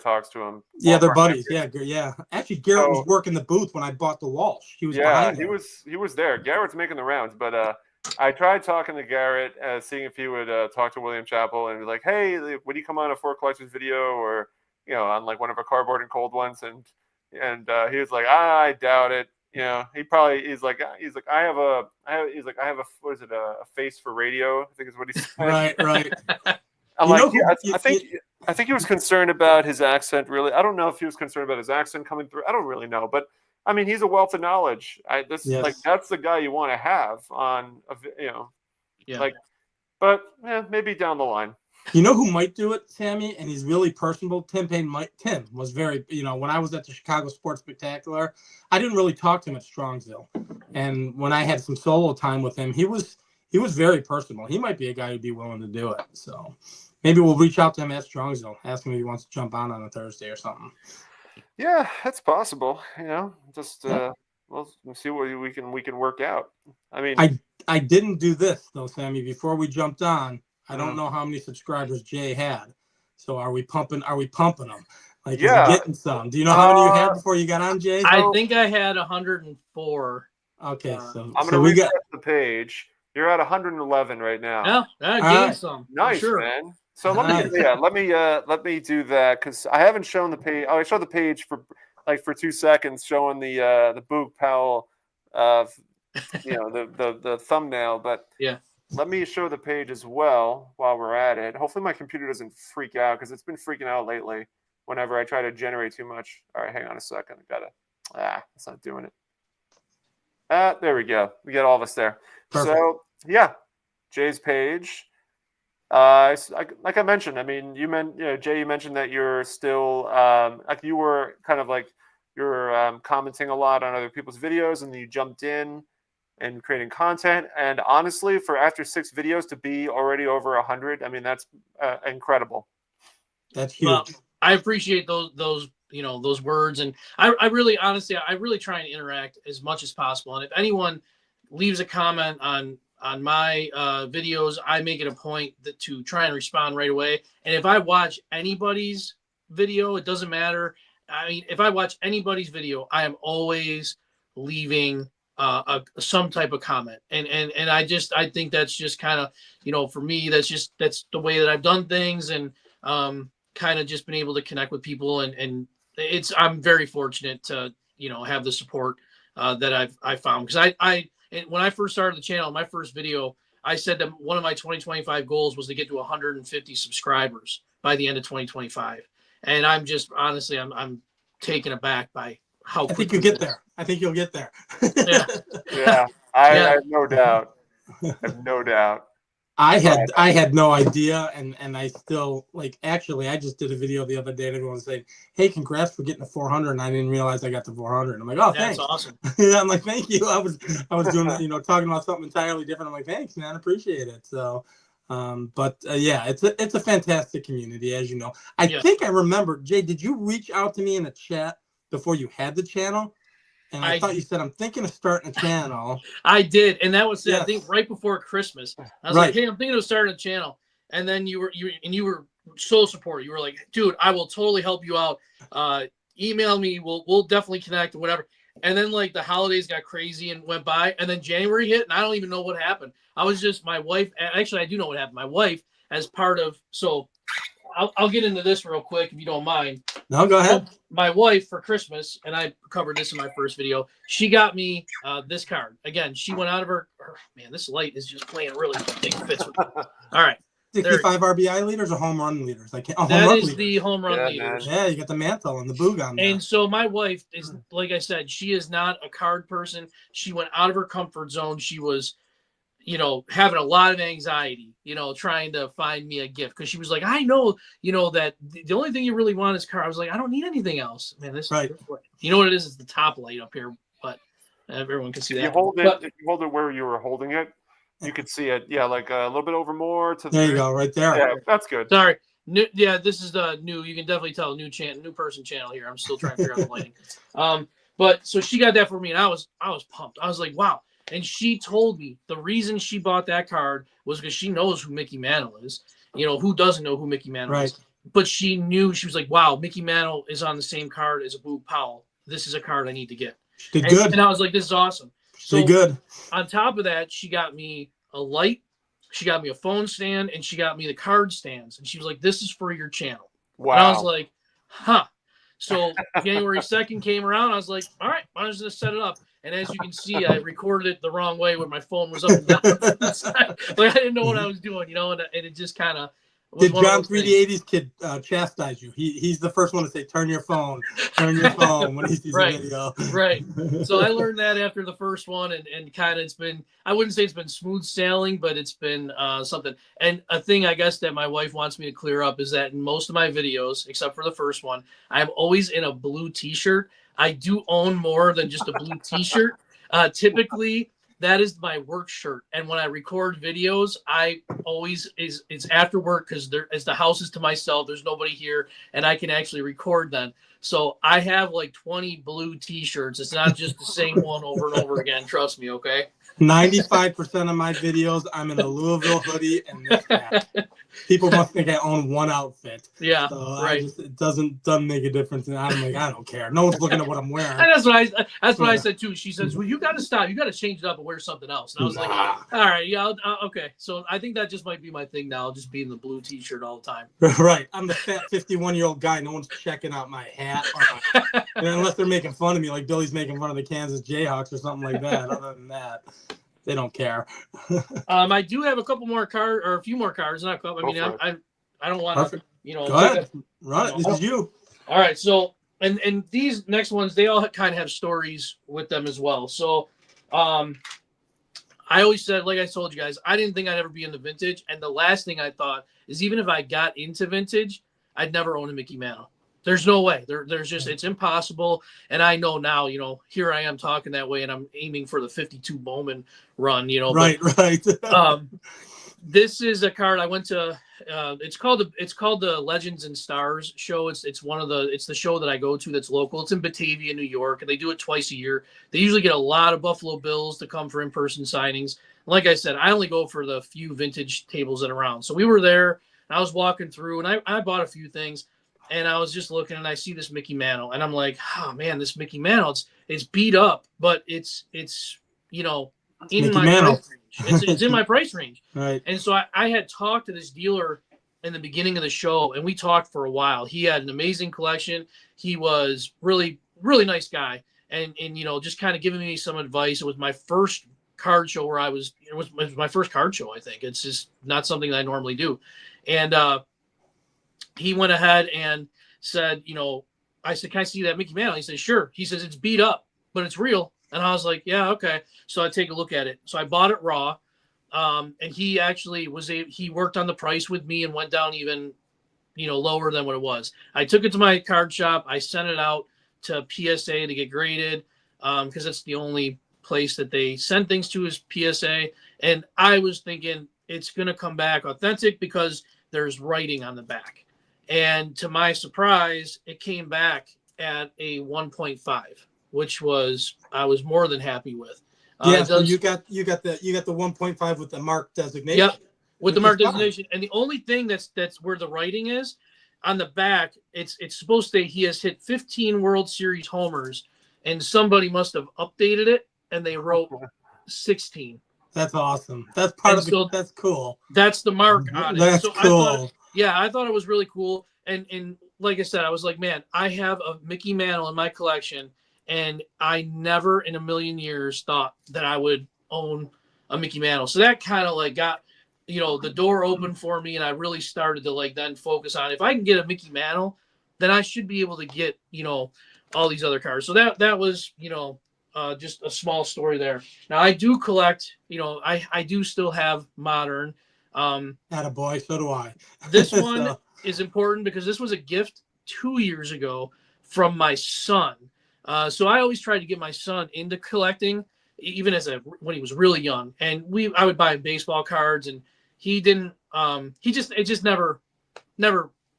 talks to him. Yeah, they're buddies. Yeah. Actually, Garrett was working the booth when I bought the Walsh. He was behind he was there. Garrett's making the rounds, but I tried talking to Garrett, seeing if he would talk to William Chappell and be like, "Hey, would you come on a Four Collectors video, or on like one of our cardboard and cold ones?" And he was like, "I doubt it." He's like, I have a what is it, a face for radio? I think is what he said. Right. I'm like, I think he was concerned about his accent. Really, I don't know if he was concerned about his accent coming through. I don't really know, but I mean, he's a wealth of knowledge. That's the guy you want to have on, like, but maybe down the line. You know who might do it, Sammy, and he's really personable? Tim Payne. Tim was very, when I was at the Chicago Sports Spectacular, I didn't really talk to him at Strongsville, and when I had some solo time with him, he was very personable. He might be a guy who'd be willing to do it. So maybe we'll reach out to him at Strongsville, ask him if he wants to jump on a Thursday or something. Yeah, that's possible. Just we'll see what we can work out. I mean, I didn't do this though, Sammy. Before we jumped on, I don't know how many subscribers Jay had. So are we pumping them? Like, is he getting some? Do you know how many you had before you got on, Jay? I think I had 104. Okay, so I'm gonna refresh the page. You're at 111 right now. Yeah, I gained some. Nice, sure. Man. So let me do that, because I haven't shown the page. I showed the page for 2 seconds, showing the Boog Powell, the thumbnail. But let me show the page as well while we're at it. Hopefully my computer doesn't freak out, because it's been freaking out lately whenever I try to generate too much. All right, hang on a second. It's not doing it. There we go. We get all of us there. Perfect. So Jay's page. Like I mentioned, I mean, Jay, you mentioned that you're still like you were kind of like you're commenting a lot on other people's videos, and then you jumped in and creating content. And honestly, for after 6 videos to be already over 100, I mean, that's incredible. That's huge. Well, I appreciate those words, and I really, honestly, I really try and interact as much as possible. And if anyone leaves a comment on my videos, I make it a point to try and respond right away. And if I watch anybody's video, it doesn't matter. I mean, if I watch anybody's video, I am always leaving some type of comment. And I think that's just kind of, for me, that's the way that I've done things, and kind of just been able to connect with people. And I'm very fortunate to, have the support that I've found, because and when I first started the channel, my first video, I said that one of my 2025 goals was to get to 150 subscribers by the end of 2025. And I'm just, honestly, I'm taken aback by how I think you'll get there. I think you'll get there. I have no doubt. I had no idea, and I still, like, actually I just did a video the other day and everyone was saying, "Hey, congrats for getting to 400," and I didn't realize I got to 400. I'm like, "Oh, thanks." That's awesome. I'm like, "Thank you." I was doing talking about something entirely different. I'm like, "Thanks, man, appreciate it." So it's a fantastic community, as you know. I think I remember, Jay, did you reach out to me in a chat before you had the channel? And I thought you said, "I'm thinking of starting a channel." I did, and that was I think right before Christmas. I was like, "Hey, I'm thinking of starting a channel." And then you were so supportive. You were like, "Dude, I will totally help you out. Email me. We'll definitely connect or whatever." And then, like, the holidays got crazy and went by, and then January hit, and I don't even know what happened. I was just, my wife. Actually, I do know what happened. My wife, as part of, so I'll get into this real quick if you don't mind. No, go ahead. So my wife, for Christmas, and I covered this in my first video, she got me this card. Again, she went out of her man, this light is just playing really big fits with me. All right. 65 RBI leaders or home run leaders? That is the home run leaders. Yeah, you got the mantle and the Boog on there. And so my wife is, like I said, she is not a card person. She went out of her comfort zone. She was, having a lot of anxiety, trying to find me a gift, because she was like, "I know, that the only thing you really want is card." I was like, "I don't need anything else, man." This right. You know what it is? It's the top light up here, but everyone can see that. If you hold it where you were holding it, you could see it. Yeah, like a little bit over more to there you go, right there. Yeah, that's good. Sorry. This is the new. You can definitely tell new person channel here. I'm still trying to figure out the lighting. But so she got that for me, and I was pumped. I was like, wow. And she told me the reason she bought that card was because she knows who Mickey Mantle is. Who doesn't know who Mickey Mantle is? But she knew, she was like, wow, Mickey Mantle is on the same card as a Boog Powell. This is a card I need to get. Did good. And I was like, this is awesome. Pretty good. On top of that, she got me a light, she got me a phone stand, and she got me the card stands. And she was like, "This is for your channel." Wow. And I was like, "Huh." So January 2nd came around. I was like, "All right, I'm just gonna set it up." And as you can see, I recorded it the wrong way when my phone was up and down. Like I didn't know what I was doing, you know, and it just kind of. Did John 3D80's kid chastise you? He's the first one to say, turn your phone when he sees a video. Right. So I learned that after the first one, and kind of it's been, I wouldn't say it's been smooth sailing, but it's been something. And a thing I guess that my wife wants me to clear up is that in most of my videos, except for the first one, I'm always in a blue t-shirt. I do own more than just a blue t-shirt. Typically, that is my work shirt. And when I record videos, I always it's after work because as the house is to myself, there's nobody here, and I can actually record then. So I have like 20 blue t-shirts. It's not just the same one over and over again. Trust me, okay? 95% of my videos, I'm in a Louisville hoodie and this hat. People must think I own one outfit. Yeah, so right. It doesn't make a difference. And I'm like, I don't care. No one's looking at what I'm wearing. And that's what I said too. She says, "Well, you got to stop. You got to change it up and wear something else." And I was like, "All right, yeah, okay." So I think that just might be my thing now, just being the blue t-shirt all the time. Right. I'm the fat 51-year-old guy. No one's checking out my hat, unless they're making fun of me, like Billy's making fun of the Kansas Jayhawks or something like that. Other than that, they don't care. I do have a couple more cards, or a few more cards. Not a couple. I mean, I don't want to, you know. Go ahead. Run it. This is you. All right. So, and these next ones, they all kind of have stories with them as well. So, I always said, like I told you guys, I didn't think I'd ever be into vintage. And the last thing I thought is, even if I got into vintage, I'd never own a Mickey Mantle. There's no way. There's just, it's impossible. And I know now, you know, here I am talking that way, and I'm aiming for the 52 Bowman run, you know. Right, but, right. This is a card I went to. It's called the Legends and Stars show. It's the show that I go to that's local. It's in Batavia, New York, and they do it twice a year. They usually get a lot of Buffalo Bills to come for in-person signings. Like I said, I only go for the few vintage tables that are around. So we were there, and I was walking through, and I bought a few things. And I was just looking, and I see this Mickey Mantle, and I'm like, oh man, this Mickey Mantle, it's beat up, but it's you know, in Mickey my Mantle. price range. It's in my price range. Right. And so I had talked to this dealer in the beginning of the show, and we talked for a while. He had an amazing collection. He was really, really nice guy, and you know, just kind of giving me some advice. It was my first card show where it was my first card show. I think it's just not something that I normally do, and he went ahead and said, you know, I said, "Can I see that Mickey Mantle?" He said, "Sure." He says, "It's beat up, but it's real." And I was like, "Yeah, okay." So I take a look at it. So I bought it raw. And he actually he worked on the price with me and went down even, you know, lower than what it was. I took it to my card shop. I sent it out to PSA to get graded, because that's the only place that they send things to is PSA. And I was thinking it's going to come back authentic because there's writing on the back. And to my surprise, it came back at a 1.5, which I was more than happy with. Yeah, so you got the 1.5 with the mark designation. Yep, with the mark designation. And the only thing that's where the writing is on the back, it's supposed to say he has hit 15 World Series homers, and somebody must have updated it, and they wrote 16. That's awesome. That's part of it. That's cool. That's the mark on it. That's cool. I thought it was really cool. And like I said, I was like, man, I have a Mickey Mantle in my collection, and I never in a million years thought that I would own a Mickey Mantle. So that kind of like got, you know, the door open for me, and I really started to like then focus on, if I can get a Mickey Mantle, then I should be able to get, you know, all these other cards. So that was, you know, just a small story there. Now I do collect, you know, I do still have modern. Attaboy, so do I. This one is important because this was a gift 2 years ago from my son. So I always tried to get my son into collecting, even when he was really young. And I would buy baseball cards, and he didn't. It just never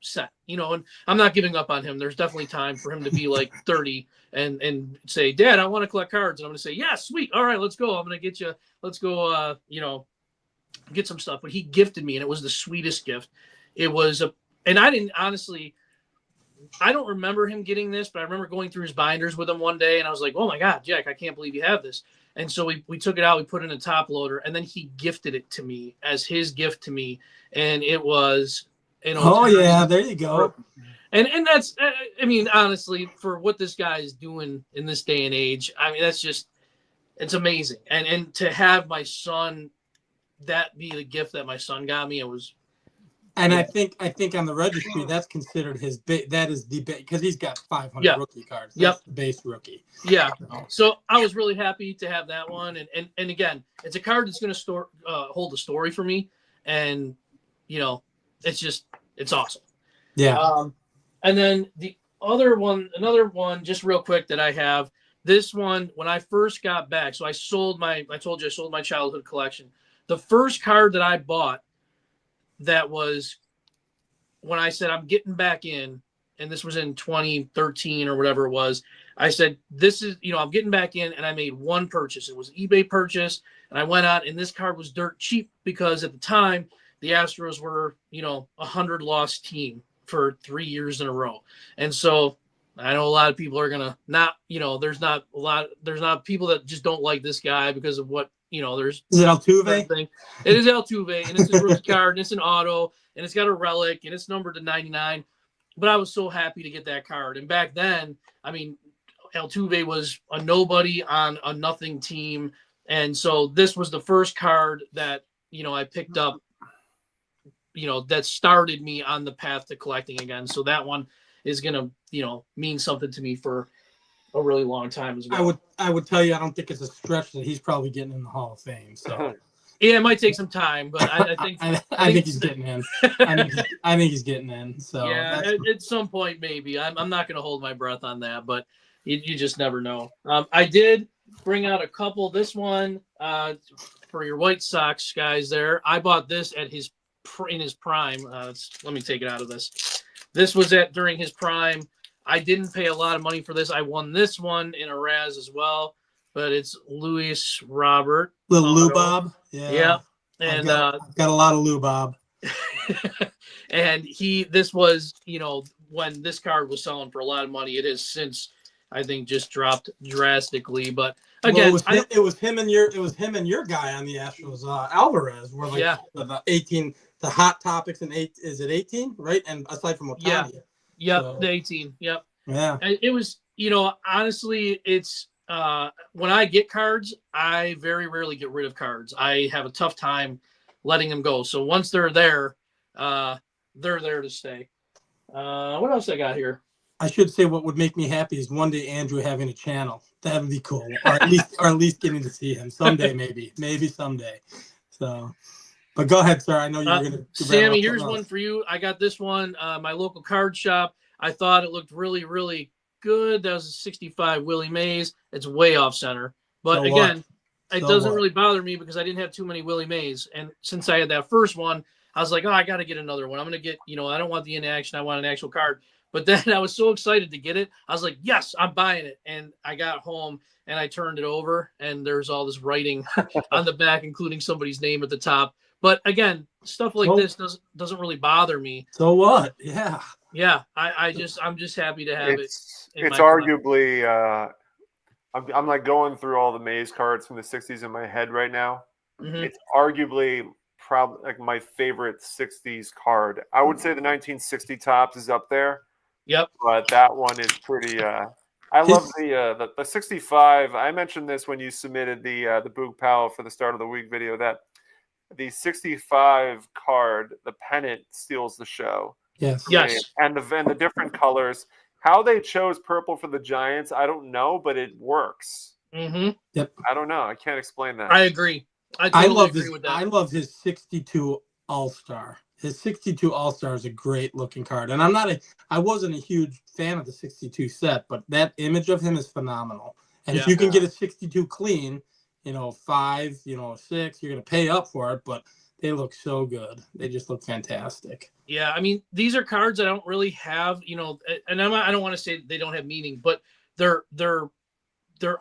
set, you know. And I'm not giving up on him. There's definitely time for him to be like 30 and say, "Dad, I want to collect cards." And I'm going to say, "Yeah, sweet. All right, let's go. I'm going to get you. Let's go. You know, get some stuff." But he gifted me, and it was the sweetest gift. It was and I didn't honestly I don't remember him getting this, but I remember going through his binders with him one day, and I was like, "Oh my God, Jack, I can't believe you have this." And so we took it out, we put it in a top loader, and then he gifted it to me as his gift to me, and it was an Oh yeah, there you go. And that's, I mean, honestly, for what this guy is doing in this day and age, I mean, that's just, it's amazing. And to have my son, that be the gift that my son got me, it was. And yeah. I think on the registry that's considered his that is the because he's got 500 rookie cards. That's the base rookie. Yeah. So I was really happy to have that one, and again, it's a card that's going to hold a story for me, and you know, it's awesome. Yeah. And then another one, just real quick that I have. This one, when I first got back, so I told you I sold my childhood collection. The first card that I bought, that was when I said I'm getting back in, and this was in 2013 or whatever it was. I said, this is, I'm getting back in, and I made one purchase. It was an eBay purchase, and I went out, and this card was dirt cheap because at the time the Astros were, 100 loss team for 3 years in a row. And so I know a lot of people are gonna not, there's not people that just don't like this guy because of what, there's. Is it Altuve? Thing. It is Altuve, and it's his rookie card, and it's an auto, and it's got a relic, and it's numbered to 99. But I was so happy to get that card. And back then, I mean, Altuve was a nobody on a nothing team, and so this was the first card that I picked up, that started me on the path to collecting again. So that one is gonna, mean something to me for a really long time as well. I would tell you, I don't think it's a stretch that he's probably getting in the Hall of Fame. So yeah, it might take some time, but I think I think he's getting in. I think he's getting in. So yeah, at some point maybe. I'm not going to hold my breath on that, but you just never know. I did bring out a couple. This one for your White Sox guys there. I bought this in his prime. Let me take it out of this. This was during his prime. I didn't pay a lot of money for this. I won this one in a Raz as well, but it's Luis Robert. Little Lou Bob. Yeah. And I've got a lot of Lou Bob. And this was, when this card was selling for a lot of money. It has since, I think, just dropped drastically. But again, it was him and your guy on the Astros, Alvarez, were like the 18, the hot topics in 8. Is it 18, right? And aside from Otani. Yep, so, the 18. Yep. Yeah. It was, honestly, it's when I get cards, I very rarely get rid of cards. I have a tough time letting them go. So once they're there to stay. What else I got here? I should say what would make me happy is one day Andrew having a channel. That would be cool. Or at least getting to see him someday, maybe someday. So, but go ahead, sir. I know you're going to. Sammy, here's one for you. I got this one. My local card shop. I thought it looked really, really good. That was a 65 Willie Mays. It's way off center. But it doesn't really bother me because I didn't have too many Willie Mays. And since I had that first one, I was like, I got to get another one. I'm going to get, I don't want the inaction. I want an actual card. But then I was so excited to get it. I was like, yes, I'm buying it. And I got home and I turned it over and there's all this writing on the back, including somebody's name at the top. But again, stuff like this doesn't really bother me. So what? Yeah. Yeah. I'm just happy to have it. It's arguably, I'm like going through all the Mays cards from the 60s in my head right now. Mm-hmm. It's arguably probably like my favorite 60s card. I would say the 1960 Topps is up there. Yep. But that one is pretty. I love the 65. I mentioned this when you submitted the Boog Powell for the start of the week video, that the 65 card, the pennant, steals the show. Yes. Yes. And the different colors. How they chose purple for the Giants, I don't know, but it works. Mm-hmm. Yep. I don't know. I can't explain that. I agree. I agree with that. I love his 62 All-Star. His 62 All-Star is a great looking card. And I wasn't a huge fan of the 62 set, but that image of him is phenomenal. And if you can get a 62 clean, 5, 6, you're going to pay up for it, but they look so good. They just look fantastic. Yeah. I mean, these are cards I don't really have, and I don't want to say they don't have meaning, but they're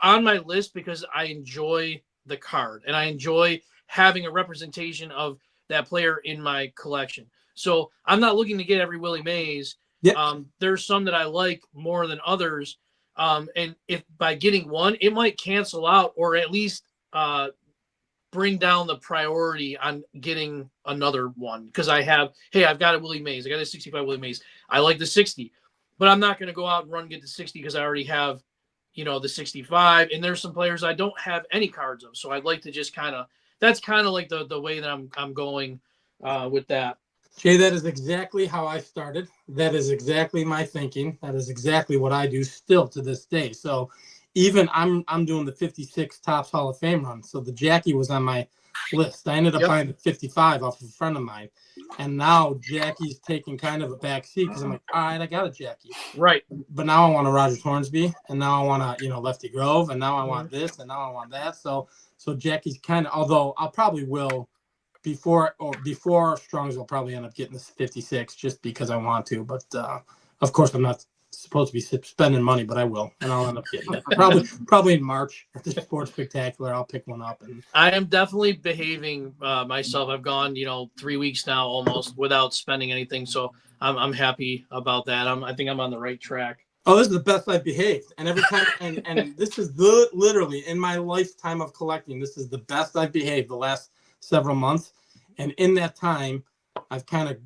on my list because I enjoy the card and I enjoy having a representation of that player in my collection. So I'm not looking to get every Willie Mays, Yeah. There's some that I like more than others. And if by getting one, it might cancel out or at least bring down the priority on getting another one. Because I've got a Willie Mays. I got a 65 Willie Mays. I like the 60, but I'm not going to go out and run get the 60 because I already have, the 65. And there's some players I don't have any cards of. So I'd like to just that's kind of like the way that I'm going with that. Jay, that is exactly how I started. That is exactly my thinking. That is exactly what I do still to this day. So even I'm doing the 56 Topps Hall of Fame run. So the Jackie was on my list. I ended up buying the 55 off of a friend of mine. And now Jackie's taking kind of a back seat because I'm like, all right, I got a Jackie. Right. But now I want a Rogers Hornsby, and now I want a, Lefty Grove, and now I want this, and now I want that. So Jackie's kind of, although I'll probably will before Strong's will probably end up getting this 56 just because I want to. But of course I'm not supposed to be spending money, but I will, and I'll end up getting it probably in March at the Sports Spectacular. I'll pick one up. And I am definitely behaving myself. I've gone 3 weeks now almost without spending anything, so I'm happy about that. I think I'm on the right track. Oh, this is the best I've behaved, and every time, and this is literally in my lifetime of collecting, this is the best I've behaved the last several months. And in that time, I've kind of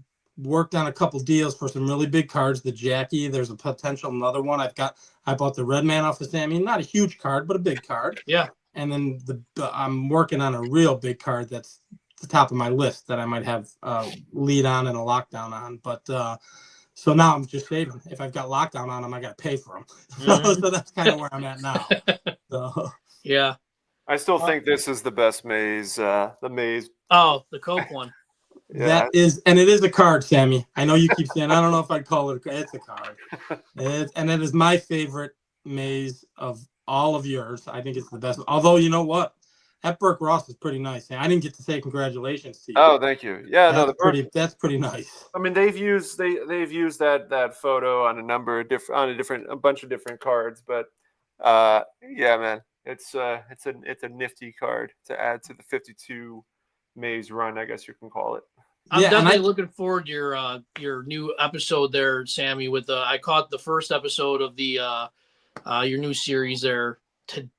worked on a couple deals for some really big cards. The Jackie, there's a potential another one. I bought the Red Man off of Sammy, not a huge card, but a big card. Yeah. And then I'm working on a real big card that's the top of my list that I might have lead on and a lockdown on. But so now I'm just saving. If I've got lockdown on them, I got to pay for them. So that's kind of where I'm at now. So. Yeah. I still think this is the best maze. The maze. Oh, the Coke one. Yeah. That is, and it is a card, Sammy. I know you keep saying, I don't know if I'd call it it's a card. And it is my favorite maze of all of yours. I think it's the best. Although, you know what? That Burke Ross is pretty nice. I didn't get to say congratulations to you. Oh, thank you. Yeah, that's pretty nice. I mean, they've used that photo on a bunch of different cards, but yeah, man, it's a nifty card to add to the 52 maze run, I guess you can call it. I'm definitely looking forward to your new episode there, Sammy. I caught the first episode of the your new series there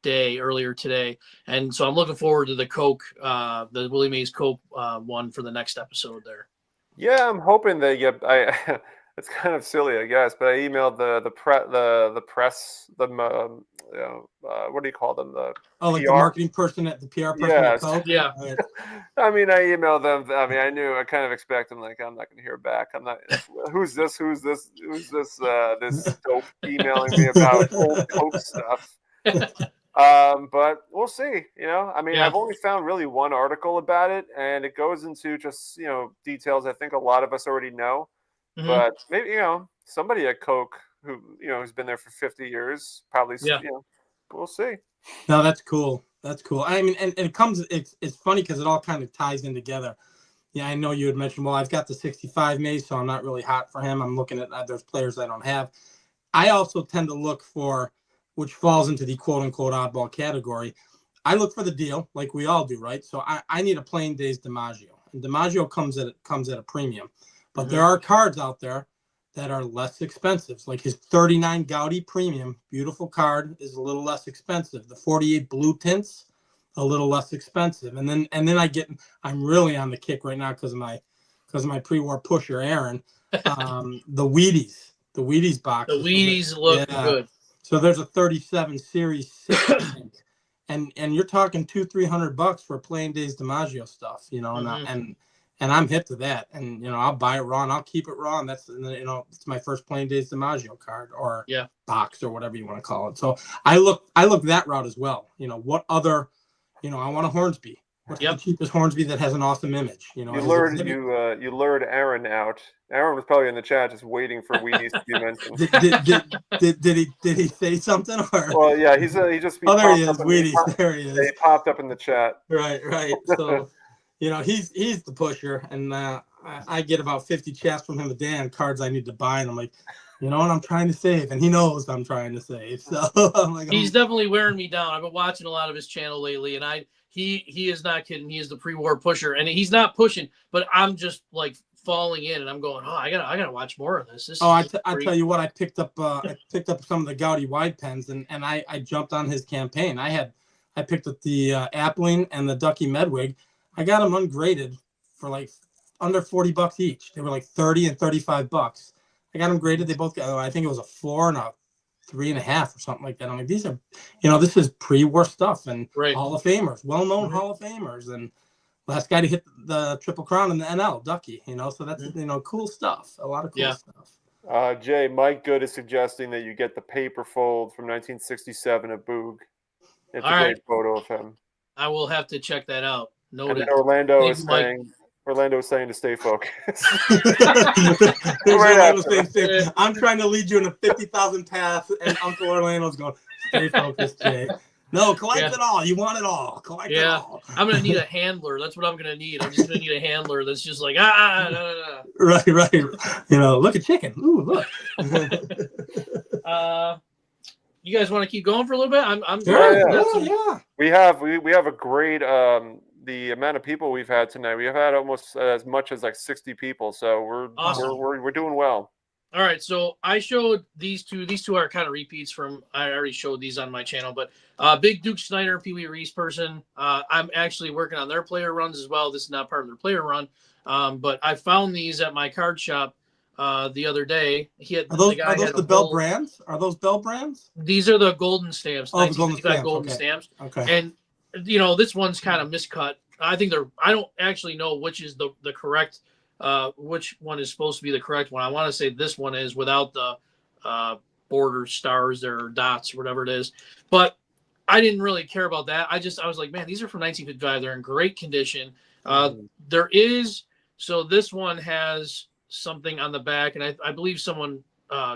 earlier today, and so I'm looking forward to the Coke, the Willie Mays Coke one for the next episode there. Yeah, I'm hoping they get. It's kind of silly, I guess, but I emailed the press, what do you call them? The like PR? The marketing person at the PR person at Coke? Yeah. I mean, I emailed them. I mean, I kind of expect them. Like, I'm not going to hear back. I'm not. Who's this? This dope emailing me about old Coke stuff. But we'll see. I mean, I've only found really one article about it, and it goes into just details I think a lot of us already know. Mm-hmm. But maybe somebody at Coke who's been there for 50 years probably. We'll see. No, that's cool. That's cool. I mean, and it's funny because it all kind of ties in together. Yeah, I know you had mentioned, well, I've got the 65 Mays, so I'm not really hot for him. I'm looking at those players I don't have. I also tend to look for, which falls into the quote-unquote oddball category. I look for the deal, like we all do, right? So I need a plain days DiMaggio. And DiMaggio comes at a premium. But there are cards out there that are less expensive. Like his 39 Gaudi Premium, beautiful card, is a little less expensive. The 48 Blue Tints, a little less expensive. And then I'm really on the kick right now because of my pre-war pusher, Aaron. The Wheaties box. The Wheaties look good. So there's a 37 Series 6, and you're talking $200-300 for plain days DiMaggio stuff, and I'm hip to that, and I'll buy it raw and I'll keep it raw, and that's it's my first plain days DiMaggio card or box or whatever you want to call it. So I look that route as well. What other, I want a Hornsby. What's the cheapest Hornsby that has an awesome image? You lured Aaron out. Aaron was probably in the chat just waiting for Wheaties to be mentioned. Did he say something? Or? Well, yeah, he just. Oh, there he is, Wheaties. There he is. He popped up in the chat. Right. So, he's the pusher, and I get about 50 chats from him a day on cards I need to buy, and I'm like, what I'm trying to save, and he knows I'm trying to save. So I'm like, he's definitely wearing me down. I've been watching a lot of his channel lately, and he is not kidding. He is the pre-war pusher, and he's not pushing, but I'm just like falling in, and I'm going, oh, I gotta watch more of this. This Oh, is I tell you what, I picked up some of the Gaudy wide pens, and I jumped on his campaign. I picked up the Appling and the Ducky Medwig. I got them ungraded for like under $40 each. They were like 30 and $35. I got them graded. They both got, I think it was a 4 and a 3.5 or something like that. I'm like, these are, this is pre-war stuff and Right. Hall of Famers, well-known Hall of Famers, and last guy to hit the Triple Crown in the NL, Ducky. So that's cool stuff. A lot of cool stuff. Jay, Mike Good is suggesting that you get the paper fold from 1967 at Boog. It's a great photo of him. I will have to check that out. Noted. And Orlando is saying to stay focused. I'm trying to lead you in a 50,000 path, and Uncle Orlando's going, stay focused, Jay. No, collect it all. You want it all. Collect it all. I'm going to need a handler. That's what I'm going to need. I'm just going to need a handler that's just like, no. Right. Look at chicken. Ooh, look. You guys want to keep going for a little bit? I'm yeah. We have a great the amount of people we've had tonight. We have had almost as much as like 60 people, so we're doing well. All right, so I showed these two. These two are kind of repeats from. I already showed these on my channel, but Big Duke Snyder, Pee Wee Reese person. I'm actually working on their player runs as well. This is not part of their player run, but I found these at my card shop the other day. Are those the Bell brands? Are those Bell brands? These are the golden stamps. Oh, the golden stamps. Okay. And this one's kind of miscut. I think I don't actually know which is the correct. Which one is supposed to be the correct one? I want to say this one is without the border stars or dots, whatever it is. But I didn't really care about that. I was like, man, these are from 1955. They're in great condition. So this one has something on the back, and I believe someone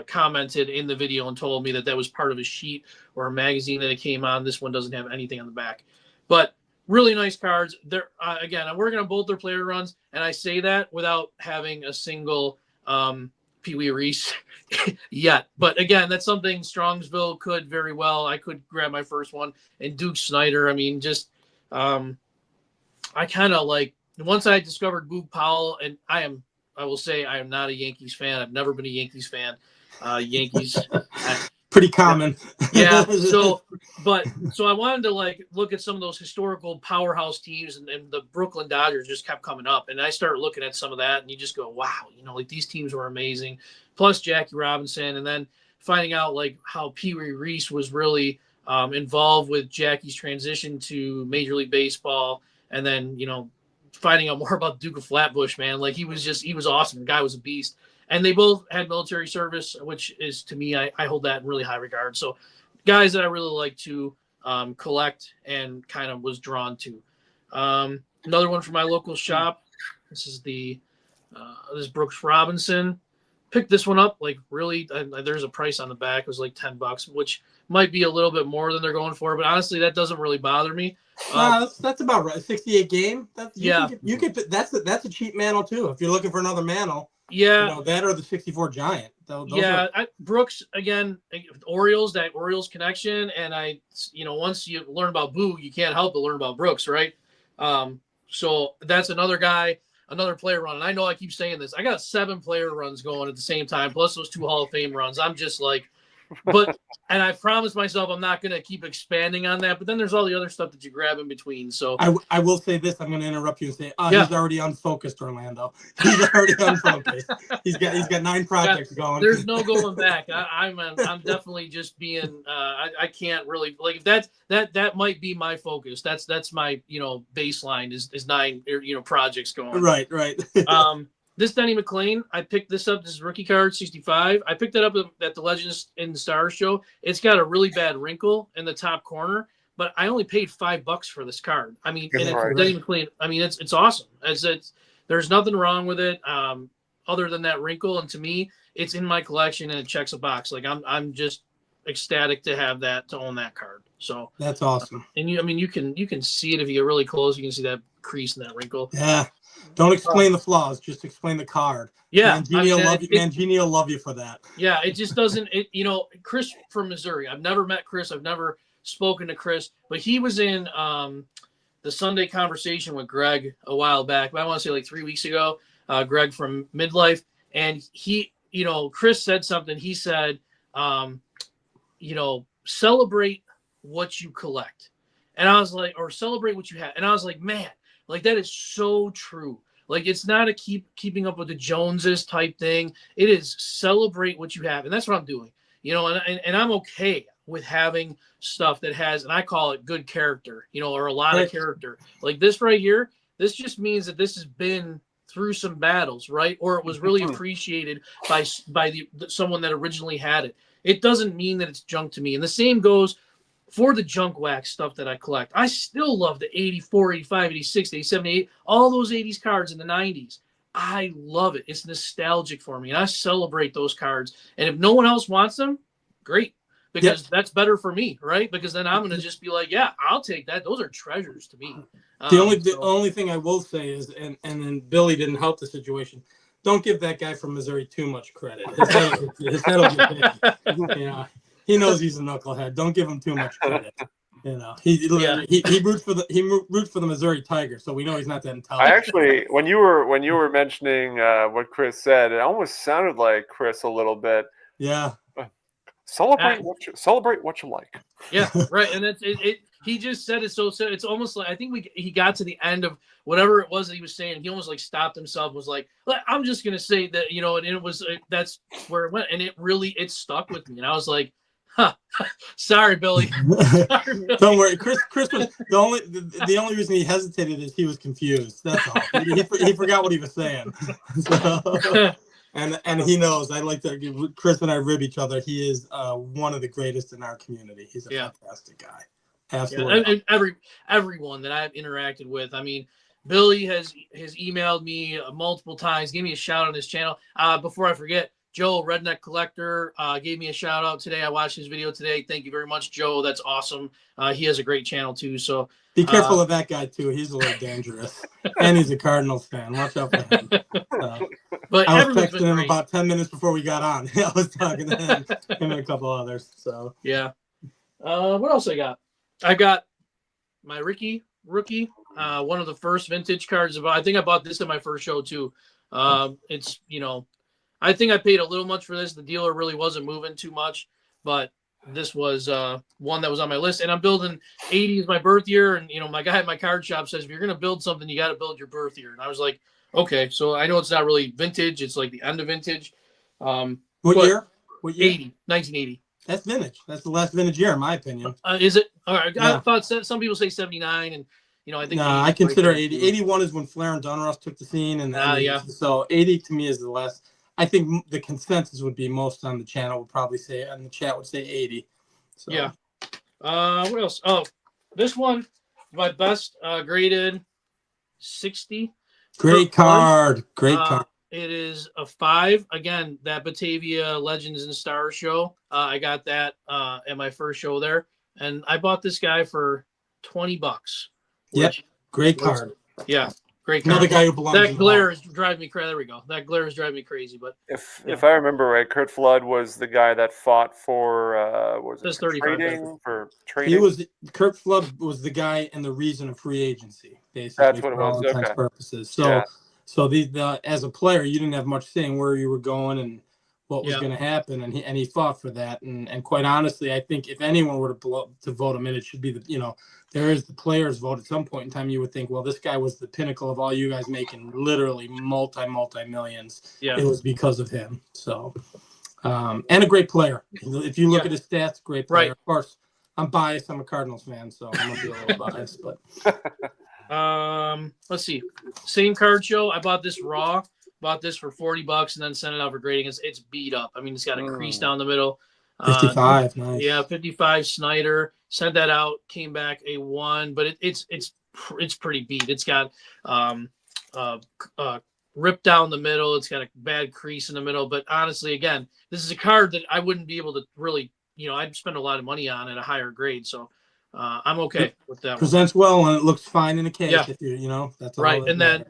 commented in the video and told me that was part of a sheet or a magazine that it came on. This one doesn't have anything on the back, but really nice cards. They're again, I'm working on both their player runs, and I say that without having a single Pee Wee Reese yet. But again, that's something Strongsville could very well. I could grab my first one, and Duke Snyder. I mean, just I kind of like once I discovered Boog Powell, and I will say I am not a Yankees fan. I've never been a Yankees fan. Yankees. Pretty common. Yeah. So I wanted to look at some of those historical powerhouse teams, and the Brooklyn Dodgers just kept coming up. And I started looking at some of that, and you just go, wow, these teams were amazing. Plus Jackie Robinson, and then finding out how Pee Wee Reese was really involved with Jackie's transition to Major League Baseball, and then finding out more about Duke of Flatbush, man. He was awesome. The guy was a beast. And they both had military service, which is, to me, I hold that in really high regard. So guys that I really like to collect and kind of was drawn to. Another one from my local shop. This is this Brooks Robinson. Picked this one up, there's a price on the back. It was like $10, which might be a little bit more than they're going for. But honestly, that doesn't really bother me. That's about right. 68 game. You can that's a cheap mantle too. If you're looking for another mantle. Yeah, that or the 64 Giant. Brooks again. Orioles, that Orioles connection, and once you learn about Boog, you can't help but learn about Brooks, right? So that's another guy, another player run. And I know I keep saying this. I got 7 player runs going at the same time, plus those 2 Hall of Fame runs. I'm just and I promised myself I'm not going to keep expanding on that. But then there's all the other stuff that you grab in between. So I will say this. I'm going to interrupt you and say, he's already unfocused, Orlando. He's already unfocused. He's got 9 projects going. There's no going back. I'm definitely just being. I can't really if that might be my focus. That's my baseline is 9 projects going. Right. This Denny McLean, I picked this up. This is rookie card 65. I picked it up at the Legends in the Stars show. It's got a really bad wrinkle in the top corner, but I only paid $5 for this card. I mean, and it's Denny McLean. I mean, it's awesome. There's nothing wrong with it other than that wrinkle, and to me, it's in my collection and it checks a box. I'm just ecstatic to have that, to own that card. So that's awesome. And you can see it if you get really close. You can see that crease and that wrinkle. Yeah. Don't explain the flaws. Just explain the card. Yeah. Mangini will love you for that. Yeah. It just doesn't, Chris from Missouri. I've never met Chris. I've never spoken to Chris, but he was in the Sunday Conversation with Greg a while back. I want to say 3 weeks ago. Greg from Midlife, and he, Chris said something. He said, celebrate what you collect. And I was like, or celebrate what you have. And I was like, man, like that is so true. Like it's not a keeping up with the Joneses type thing. It is celebrate what you have. And that's what I'm doing, and I'm okay with having stuff that has, and I call it good character, or a lot of character. Like this right here, this just means that this has been through some battles, right? Or it was really appreciated by someone that originally had it. It doesn't mean that it's junk to me. And the same goes for the junk wax stuff that I collect. I still love the 84, 85, 86, 87, 88, all those 80s cards in the 90s. I love it. It's nostalgic for me, and I celebrate those cards. And if no one else wants them, great, because that's better for me, right? Because then I'm going to just be like, yeah, I'll take that. Those are treasures to me. The only thing I will say is, and then Billy didn't help the situation, don't give that guy from Missouri too much credit. His head'll get big. He knows he's a knucklehead. Don't give him too much credit. He roots for the Missouri Tigers, so we know he's not that intelligent. I actually, when you were mentioning what Chris said, it almost sounded like Chris a little bit. Yeah. Celebrate what you like. Yeah, right. And that's it. He just said it so it's almost like I think he got to the end of whatever it was that he was saying. He almost like stopped himself, was like, I'm just gonna say that, and it was that's where it went, and it stuck with me, and I was like, huh, sorry, Billy. Don't worry, Chris was the only reason he hesitated is he was confused. That's all. He forgot what he was saying. So, and he knows. I like to Chris and I rib each other. He is one of the greatest in our community. He's a fantastic guy. Absolutely. And everyone that I've interacted with. I mean, Billy has emailed me multiple times, gave me a shout on his channel. Before I forget, Joe, Redneck Collector, gave me a shout out today. I watched his video today. Thank you very much, Joe. That's awesome. He has a great channel too. So be careful of that guy too. He's a little dangerous, and he's a Cardinals fan. Watch out for him. But I was texting him about 10 minutes before we got on. I was talking to him and a couple others. So yeah. What else I got? I got my rookie, one of the first vintage cards. I think I bought this at my first show too. It's I think I paid a little much for this. The dealer really wasn't moving too much, but this was one that was on my list. And I'm building 80 is my birth year. And, my guy at my card shop says, if you're going to build something, you got to build your birth year. And I was like, okay. So I know it's not really vintage. It's like the end of vintage. What year? 1980. That's vintage. That's the last vintage year, in my opinion. Is it? All right. Yeah. I thought some people say 79 and, I think. No, I consider 80. 81 is when Flair and Donruss took the scene. And so 80 to me is the last. I think the consensus would be most on the channel would probably say, and the chat would say 80. So. Yeah. What else? Oh, this one, my best graded 60. Great card. Great card. It is a 5. Again, that Batavia Legends and Stars show. I got that at my first show there. And I bought this guy for $20. Yep. Great card. Yeah. Great card. Another guy who belongs. That glare is driving me crazy. There we go. That glare is driving me crazy. But if I remember right, Kurt Flood was the guy that fought for trading. Kurt Flood was the guy and the reason of free agency, basically. That's what it was. For all intents and purposes. So the as a player, you didn't have much saying where you were going and what was going to happen, and he fought for that. And quite honestly, I think if anyone were to vote him in, it should be there is the players' vote. At some point in time, you would think, well, this guy was the pinnacle of all you guys making literally multi millions. Yeah, it was because of him. So, and a great player. If you look at his stats, great player. Right. Of course, I'm biased. I'm a Cardinals fan, so I'm gonna be a little biased. But let's see. Same card show. I bought this raw. Bought this for $40 and then sent it out for grading. It's beat up. I mean, it's got a crease down the middle. 55, nice. Yeah, 55 Snyder. Sent that out. Came back a 1, but it's pretty beat. It's got ripped down the middle. It's got a bad crease in the middle. But honestly, again, this is a card that I wouldn't be able to really, I'd spend a lot of money on at a higher grade. So I'm okay with that. Presents well and it looks fine in a case. Yeah. If that's all right. And then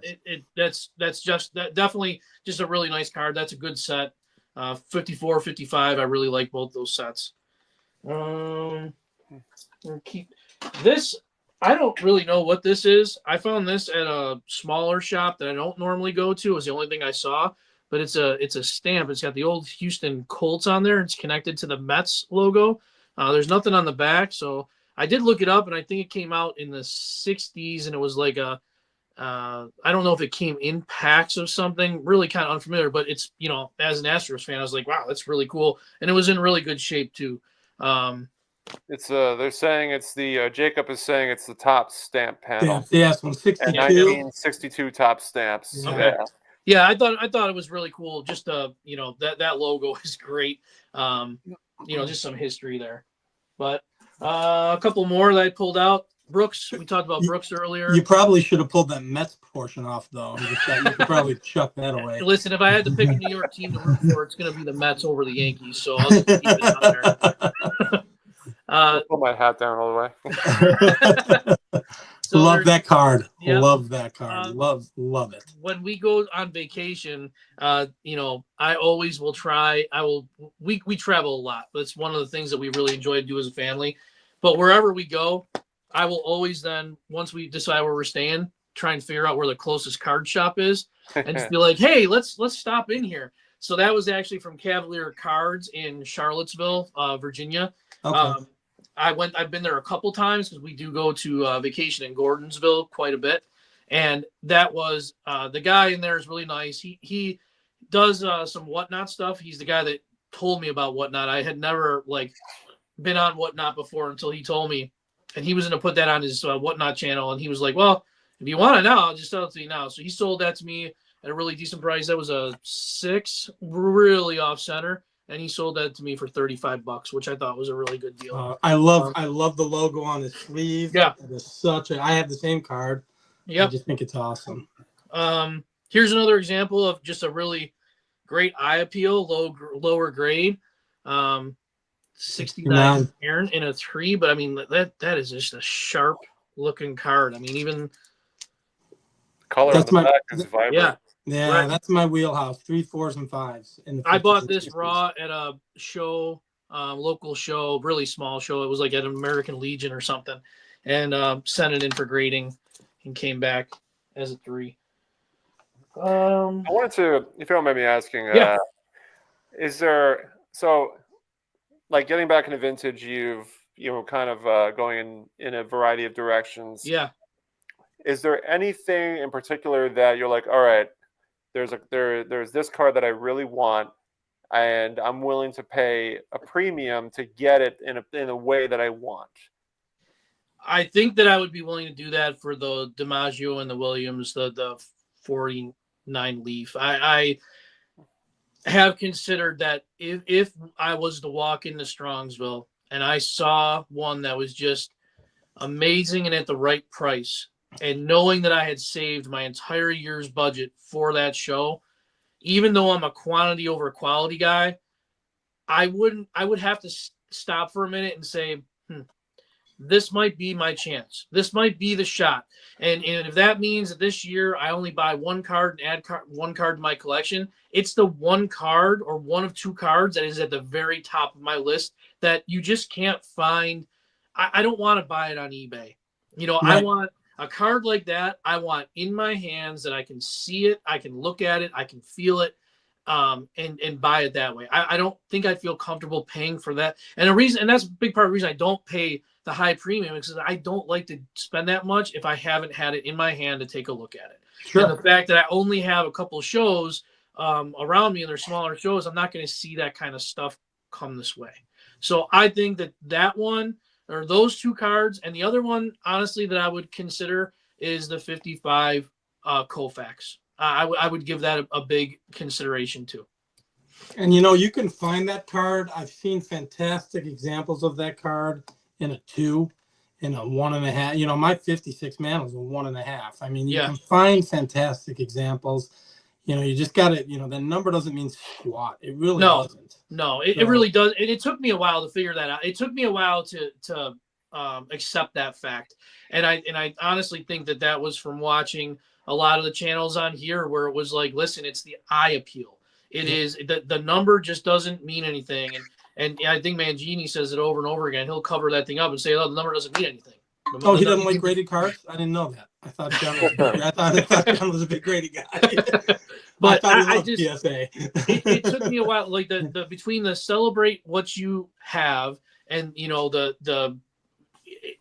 that's definitely just a really nice card. That's a good set. 54, 55. I really like both those sets. Keep this. I don't really know what this is. I found this at a smaller shop that I don't normally go to. It was the only thing I saw, but it's a stamp. It's got the old Houston Colts on there. It's connected to the Mets logo. There's nothing on the back, so I did look it up, and I think it came out in the '60s, and it was like a I don't know if it came in packs of something. Really kind of unfamiliar, but it's as an Astros fan, I was like, wow, that's really cool, and it was in really good shape too. It's they're saying it's the Jacob is saying it's the top stamp panel. Yes, one And 62. 1962 top stamps. Okay. Yeah. Yeah, I thought it was really cool. Just that logo is great. Just some history there. But a couple more that I pulled out. Brooks, we talked about Brooks earlier. You probably should have pulled that Mets portion off, though. You could probably chuck that away. Listen, if I had to pick a New York team to root for, it's going to be the Mets over the Yankees. So I'll just keep it on there. I'll put my hat down all the way. So love that card. Yep. Love that card. Love it. When we go on vacation, I always will try. We travel a lot. That's one of the things that we really enjoy to do as a family. But wherever we go, I will always then, once we decide where we're staying, try and figure out where the closest card shop is, and just be like, hey, let's stop in here. So that was actually from Cavalier Cards in Charlottesville, Virginia. Okay. I've been there a couple times because we do go to vacation in Gordonsville quite a bit. And that was the guy in there is really nice. He does some Whatnot stuff. He's the guy that told me about Whatnot. I had never been on Whatnot before until he told me. And he was going to put that on his Whatnot channel. And he was like, well, if you want it now, I'll just sell it to you now. So he sold that to me at a really decent price. That was a 6, really off center. And he sold that to me for $35, which I thought was a really good deal. I love the logo on his sleeve. Yeah. It is I have the same card. Yep. I just think it's awesome. Here's another example of just a really great eye appeal, lower grade. 69 Aaron in a 3, but I mean that is just a sharp looking card. I mean, even color on the back is vibrant. Yeah, right. That's my wheelhouse. 3, 4s, and 5s. I bought this raw at a show, local show, really small show. It was like at American Legion or something, and sent it in for grading, and came back as a 3. I wanted to, if you don't mind me asking, is there getting back into vintage? You've kind of going in a variety of directions. Yeah. Is there anything in particular that you're like, all right, there's this card that I really want, and I'm willing to pay a premium to get it in a way that I want? I think that I would be willing to do that for the DiMaggio and the Williams, the 49 Leaf. I have considered that if I was to walk into Strongsville and I saw one that was just amazing and at the right price, and knowing that I had saved my entire year's budget for that show, even though I'm a quantity over quality guy, I would have to stop for a minute and say, this might be my chance. This might be the shot. And if that means that this year I only buy one card and add one card to my collection, it's the one card or one of 2 cards that is at the very top of my list that you just can't find. I don't want to buy it on eBay. Right. I want a card like that. I want in my hands that I can see it, I can look at it, I can feel it, and buy it that way. I don't think I'd feel comfortable paying for that. And that's a big part of the reason I don't pay the high premium, because I don't like to spend that much if I haven't had it in my hand to take a look at it. Sure. And the fact that I only have a couple of shows around me, and they're smaller shows, I'm not going to see that kind of stuff come this way. So I think that one, or those 2 cards, and the other one, honestly, that I would consider is the 55 Koufax. I would give that a big consideration too. And you can find that card. I've seen fantastic examples of that card in a 2, in a 1.5. My 56 man was a 1.5. I mean, you can find fantastic examples. You just got to, that number doesn't mean squat. It really doesn't. No, it really does. It took me a while to figure that out. It took me a while to accept that fact. And I honestly think that was from watching a lot of the channels on here where it was like, listen, it's the eye appeal. It is the number just doesn't mean anything. And I think Mangini says it over and over again. He'll cover that thing up and say, oh, the number doesn't mean anything. Oh, he doesn't like graded cards? I didn't know that. I thought John was a big, I thought John was a big graded guy. But I thought he I loved just PSA. it took me a while, like the between the celebrate what you have and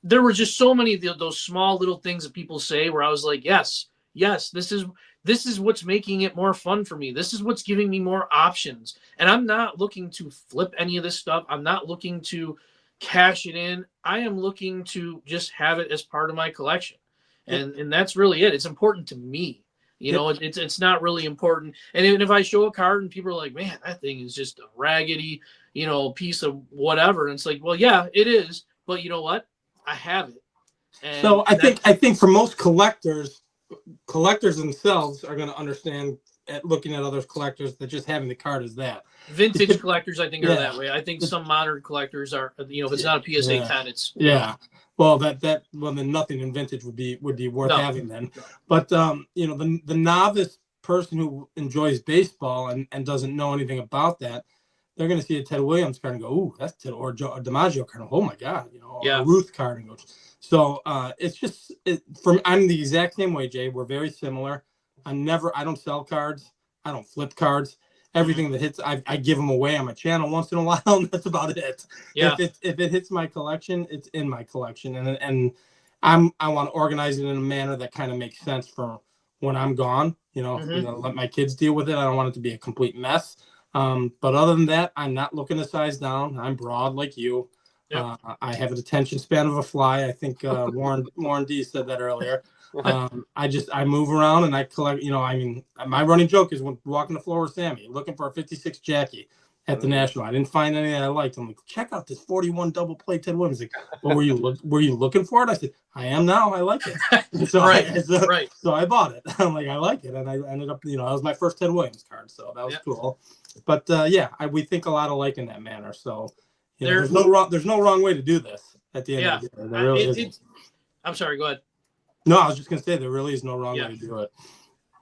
there were just so many of those small little things that people say where I was like, yes, this is what's making it more fun for me. This is what's giving me more options. And I'm not looking to flip any of this stuff. I'm not looking to cash it in. I am looking to just have it as part of my collection. And that's really it. It's important to me. It's not really important. And even if I show a card and people are like, man, that thing is just a raggedy, piece of whatever. And it's like, well, yeah, it is. But you know what? I have it. And so I think for most collectors themselves are going to understand at looking at other collectors that just having the card is that. Vintage collectors, I think, are that way. I think some modern collectors are, if it's not a PSA 10, it's Well, then nothing in vintage would be worth having then. But the novice person who enjoys baseball and doesn't know anything about that, they're going to see a Ted Williams card and go, "Ooh, that's Ted," or a DiMaggio card. Oh my God, a Ruth card and go. So it's just I'm the exact same way, Jay. We're very similar. I don't sell cards. I don't flip cards. Everything that hits, I give them away on my channel once in a while, and that's about it. Yeah. If it hits my collection, it's in my collection, and I want to organize it in a manner that kind of makes sense for when I'm gone. Let my kids deal with it. I don't want it to be a complete mess. But other than that, I'm not looking to size down. I'm broad like you. Yep. I have an attention span of a fly. I think Warren D said that earlier. I move around and I collect. My running joke is when walking the floor with Sammy, looking for a 56 Jackie at the National. I didn't find any that I liked. I'm like, check out this 41 double play Ted Williams. Like, well, were you looking for it? I said, I am now. I like it. So right. So I bought it. I'm like, I like it, and I ended up, that was my first Ted Williams card, so that was cool. But we think a lot alike in that manner. So there's no wrong way to do this. At the end of the day, there really isn't. I'm sorry. Go ahead. No, I was just gonna say there really is no wrong way to do it.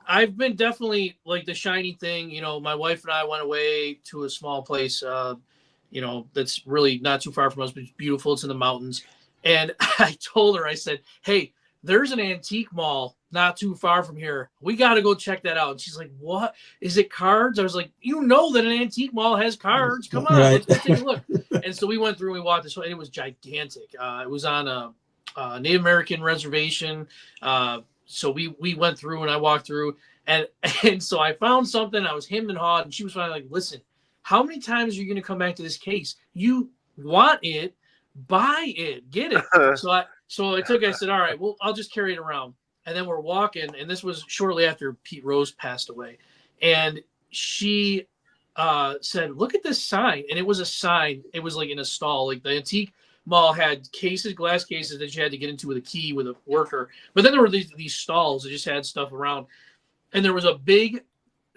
I've been definitely like the shiny thing. My wife and I went away to a small place, that's really not too far from us, but it's beautiful. It's in the mountains. And I told her, I said, hey, there's an antique mall not too far from here. We got to go check that out. And she's like, what? Is it cards? I was like, that an antique mall has cards. Come on, let's go take a look. And so we went through and we walked this way. It was gigantic. It was on a Native American reservation. So we went through and I walked through and so I found something. I was hemmed and hawed, and she was finally like, listen, how many times are you going to come back to this case? You want it, buy it, get it. So I said, all right, well, I'll just carry it around. And then we're walking, and this was shortly after Pete Rose passed away. And she said, look at this sign. And it was a sign. It was like in a stall. Like the antique mall had glass cases that you had to get into with a key with a worker. But then there were these stalls that just had stuff around. And there was a big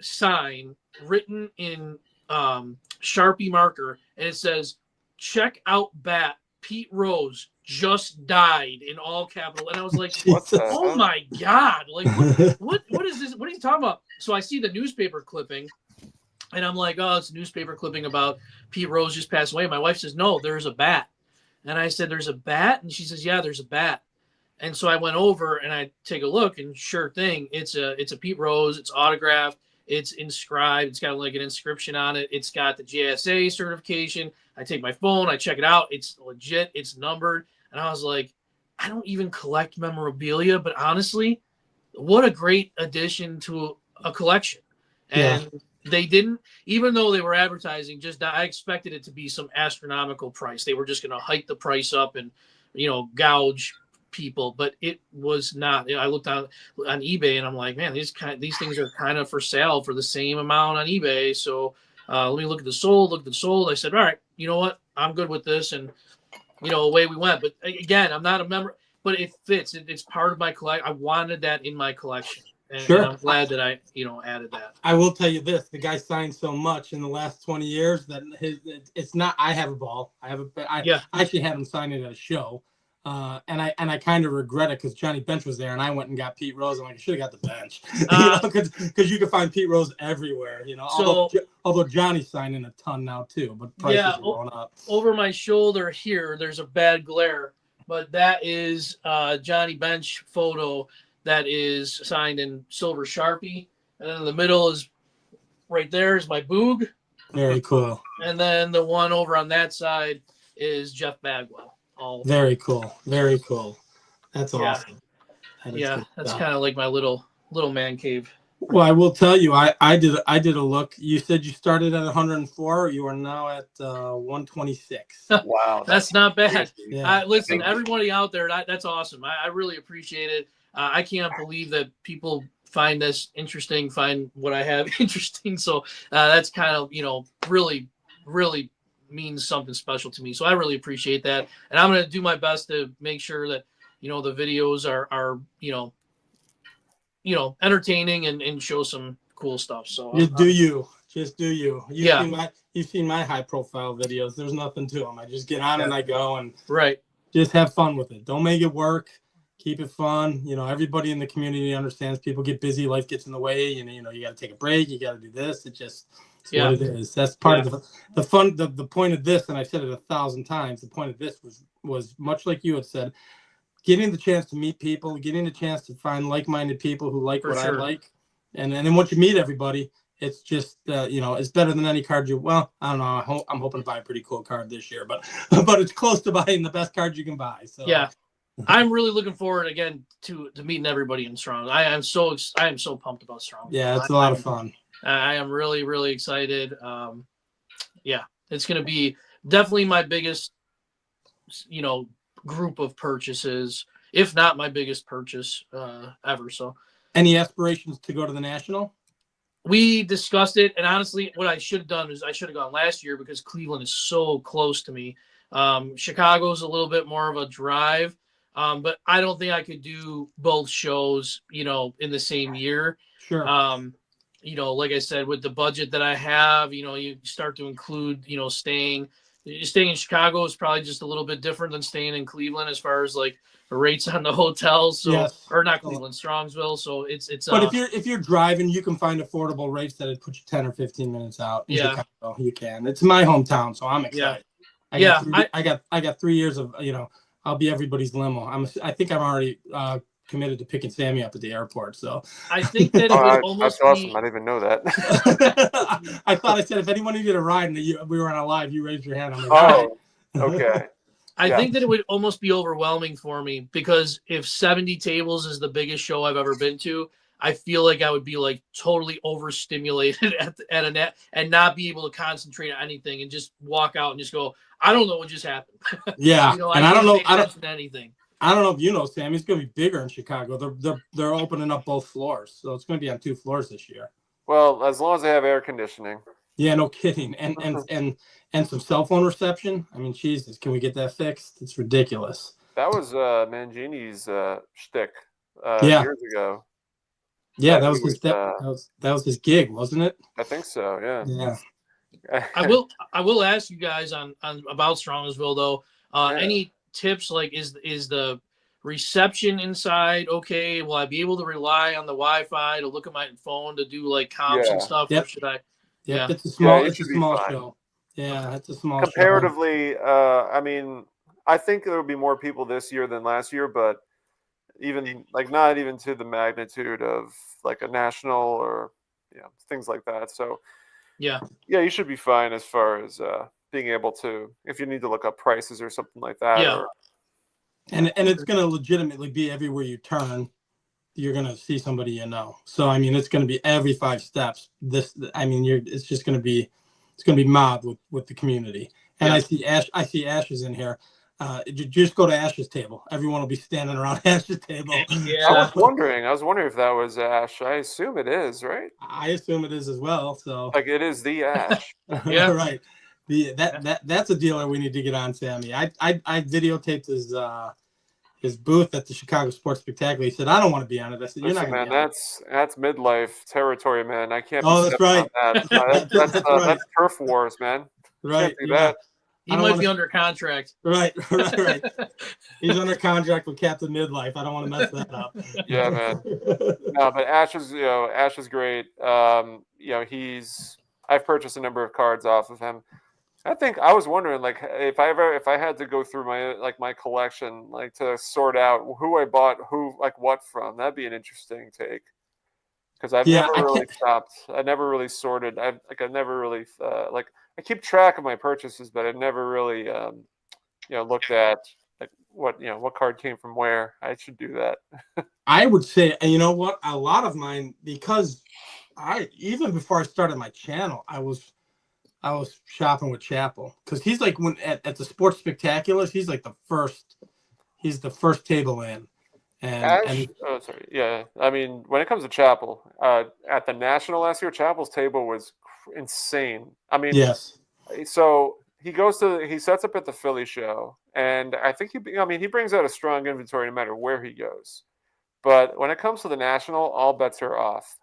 sign written in Sharpie marker. And it says, check out bat. Pete Rose just died in all capital. And I was like, oh my God, like what is this? What are you talking about? So I see the newspaper clipping and I'm like, oh, it's a newspaper clipping about Pete Rose just passed away. My wife says, no, there's a bat. And I said, there's a bat? And she says, yeah, there's a bat. And so I went over and I take a look, and sure thing, it's a Pete Rose, it's autographed, it's inscribed, it's got like an inscription on it, it's got the JSA certification. I take my phone, I check it out, it's legit, it's numbered. And I was like, I don't even collect memorabilia, but honestly, what a great addition to a collection. And they didn't, even though they were advertising, I expected it to be some astronomical price. They were just going to hike the price up and, gouge people, but it was not. I looked on eBay and I'm like, man, these things are kind of for sale for the same amount on eBay. So let me look at the sold. I said, all right, you know what? I'm good with this. And, away we went. But again, I'm not a member, but it fits. It's part of my collection. I wanted that in my collection. And I'm glad that I, added that. I will tell you this: the guy signed so much in the last 20 years that it's not. I have a ball. I actually had him sign it at a show, and I kind of regret it because Johnny Bench was there, and I went and got Pete Rose. I'm like, I should have got the bench, because you can find Pete Rose everywhere. Although Johnny's signing a ton now too, but prices are going up. Over my shoulder here, there's a bad glare. but that is Johnny Bench photo that is signed in silver Sharpie, and then in the middle is right there is my Boog, Very cool. and then the one over on that side is Jeff Bagwell. Very cool. Very cool. That's Yeah. awesome. Yeah, that's kind of like my little man cave. Well, I will tell you, I did a look. You said you started at 104. You are now at 126. Wow, That's not bad. Yeah. Listen, everybody out there, that's awesome. I really appreciate it. I can't believe that people find this interesting, find what I have interesting. So that's kind of, really, really means something special to me. So I really appreciate that. And I'm going to do my best to make sure that, the videos are entertaining and show some cool stuff. So just do you. You've seen my high profile videos. There's nothing to them. I just get on and I go and just have fun with it. Don't make it work. Keep it fun. Everybody in the community understands people get busy. Life gets in the way. You got to take a break. You got to do this. It's what it is. That's part of the fun. The point of this, and I've said it 1,000 times, the point of this was much like you had said, getting the chance to meet people, getting the chance to find like-minded people who like what I like. And then once you meet everybody, it's just, it's better than any card I don't know. I'm hoping to buy a pretty cool card this year, but it's close to buying the best card you can buy. So yeah, I'm really looking forward again to meeting everybody in Strong. I am so pumped about Strong. Yeah, it's a lot of fun. I am really, really excited. It's going to be definitely my biggest, group of purchases, if not my biggest purchase ever. So, any aspirations to go to the National? We discussed it, and honestly, what I should have done is I should have gone last year because Cleveland is so close to me. Chicago's a little bit more of a drive, but I don't think I could do both shows, in the same year. Sure. Like I said, with the budget that I have, you start to include, staying in Chicago is probably just a little bit different than staying in Cleveland as far as like the rates on the hotels. So, yes. Or not Cleveland, Strongsville. So it's. But if you're driving, you can find affordable rates that'd put you 10 or 15 minutes out. In Chicago, you can. It's my hometown, so I'm excited. I got 3 years of I'll be everybody's limo. I think I'm already committed to picking Sammy up at the airport. So I think that it would almost that's awesome. I didn't even know that. I thought I said if anyone needed a ride and we were on a live, you raised your hand. I'm like, okay. I think that it would almost be overwhelming for me because if 70 tables is the biggest show I've ever been to, I feel like I would be like totally overstimulated at a net and not be able to concentrate on anything and just walk out and just go, I don't know what just happened. Yeah. And I don't know. Anything. I don't know if you know, Sam. It's going to be bigger in Chicago. They're opening up both floors, so it's going to be on 2 floors this year. Well, as long as they have air conditioning. Yeah, no kidding. And some cell phone reception. I mean, Jesus, can we get that fixed? It's ridiculous. That was Mangini's shtick years ago. Yeah, that was his gig, wasn't it? I think so. Yeah. Yeah. I will ask you guys on about Strongsville though. Any tips, like is the reception inside okay? Will I be able to rely on the Wi-Fi to look at my phone to do like comps and stuff? Yep. Or should I? Yeah, it's a small show. Yeah, it's a small comparatively, show. I mean, I think there will be more people this year than last year, but even like not even to the magnitude of like a national or things like that. So yeah, you should be fine as far as being able to, if you need to look up prices or something like that. Yeah. And it's going to legitimately be everywhere you turn, you're going to see somebody So I mean, it's going to be every 5 steps. It's just going to be, mobbed with the community. And I see Ash's in here. Just go to Ash's table. Everyone will be standing around Ash's table. Yeah. I was wondering if that was Ash. I assume it is, right? I assume it is as well. So like it is the Ash. Yeah, right. That's a dealer we need to get on, Sammy. I videotaped his booth at the Chicago Sports Spectacular. He said, "I don't want to be on it." I said, "You're not going to be on it." That's midlife territory, man. I can't. Oh, that's right. That's right. That's turf wars, man. Right. That. He might be under contract. Right. He's under contract with Captain Midlife. I don't want to mess that up. Yeah, man. No, but Ash is great. I've purchased a number of cards off of him. I think I was wondering, like, if I had to go through my collection, like to sort out who I bought who like what from, that'd be an interesting take. Because I've Yeah, never I really can't. stopped. I never really sorted. I never really like I keep track of my purchases, but I've never really looked at like what card came from where. I should do that. I would say, and you know what? A lot of mine, because I even before I started my channel, I was shopping with Chapel because he's like when at the Sports Spectaculars, he's like he's the first table in, Ash, and oh sorry, yeah. I mean, when it comes to Chapel, at the National last year, Chapel's table was insane. I mean, yes, so he sets up at the Philly show, and I think he brings out a strong inventory no matter where he goes. But when it comes to the National, all bets are off.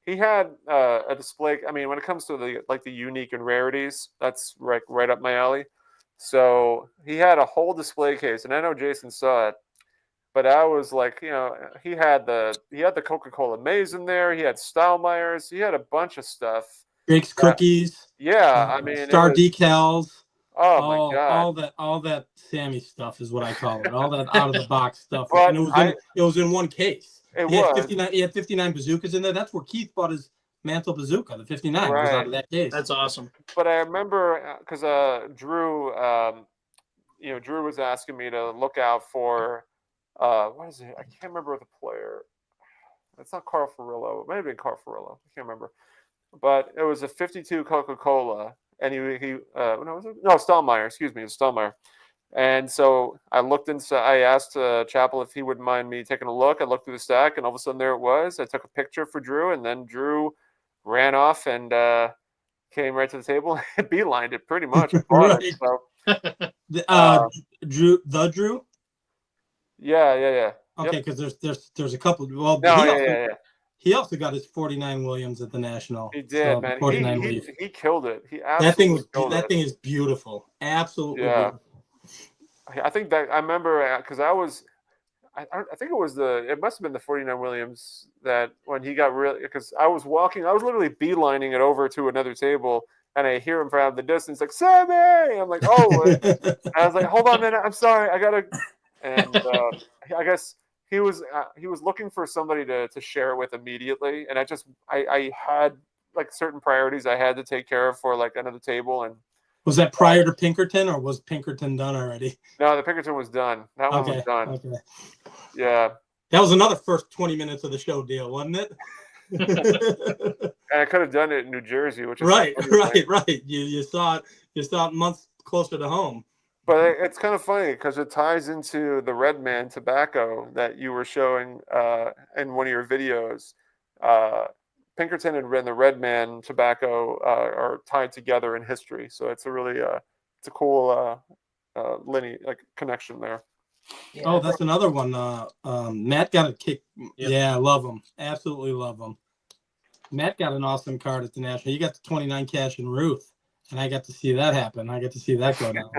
He had a display. I mean, when it comes to the unique and rarities, that's right up my alley. So he had a whole display case, and I know Jason saw it. But I was like, he had the Coca-Cola Maze in there. He had Stoudemire's. He had a bunch of stuff. Drake's That, cookies, yeah, I mean, it Star was. decals, Oh my god! all that Sammy stuff is what I call it. All that out of the box stuff, and But it was in one case. it He had was 59. He had 59 bazookas in there. That's where Keith bought his mantle bazooka. The 59 was out right. of that case. That's awesome. But I remember because Drew, Drew was asking me to look out for what is it? I can't remember the player. It's not Carl Ferrillo. It might have been Carl Ferrillo. I can't remember. But it was a 52 Coca-Cola, and no, Stoudemire. Excuse me, it was Stoudemire. And so I looked inside. I asked Chappell if he wouldn't mind me taking a look. I looked through the stack, and all of a sudden there it was. I took a picture for Drew, and then Drew ran off and came right to the table and beelined it pretty much. Right. It, so, Drew. yeah. Okay, Yep. because there's a couple. Well, No, yeah. he also got his 49 Williams at the National. He did, so man. 49 He killed it. He absolutely killed it. That thing is beautiful. Absolutely Yeah. beautiful. I think that I remember because I think it must have been the 49 Williams that when he got really, because I was literally beelining it over to another table, and I hear him from out of the distance like Sammy. I'm like, oh, I was like, hold on a minute, I'm sorry, I gotta, and I guess he was looking for somebody to share it with immediately, and I had like certain priorities I had to take care of for like another table. And was that prior to Pinkerton, or was Pinkerton done already? no, the Pinkerton was done. That one was done. Okay. Yeah. That was another first 20 minutes of the show deal, wasn't it? And I could have done it in New Jersey, which is right. You saw it months closer to home. But it's kind of funny because it ties into the Redman tobacco that you were showing in one of your videos. Pinkerton and the Redman tobacco are tied together in history, so it's a cool connection there. Yeah. Oh, that's another one. Matt got a kick. Yep. Yeah, I love him. Absolutely love him. Matt got an awesome card at the National. You got the 29 cash and Ruth, and I got to see that happen. I got to see that go down.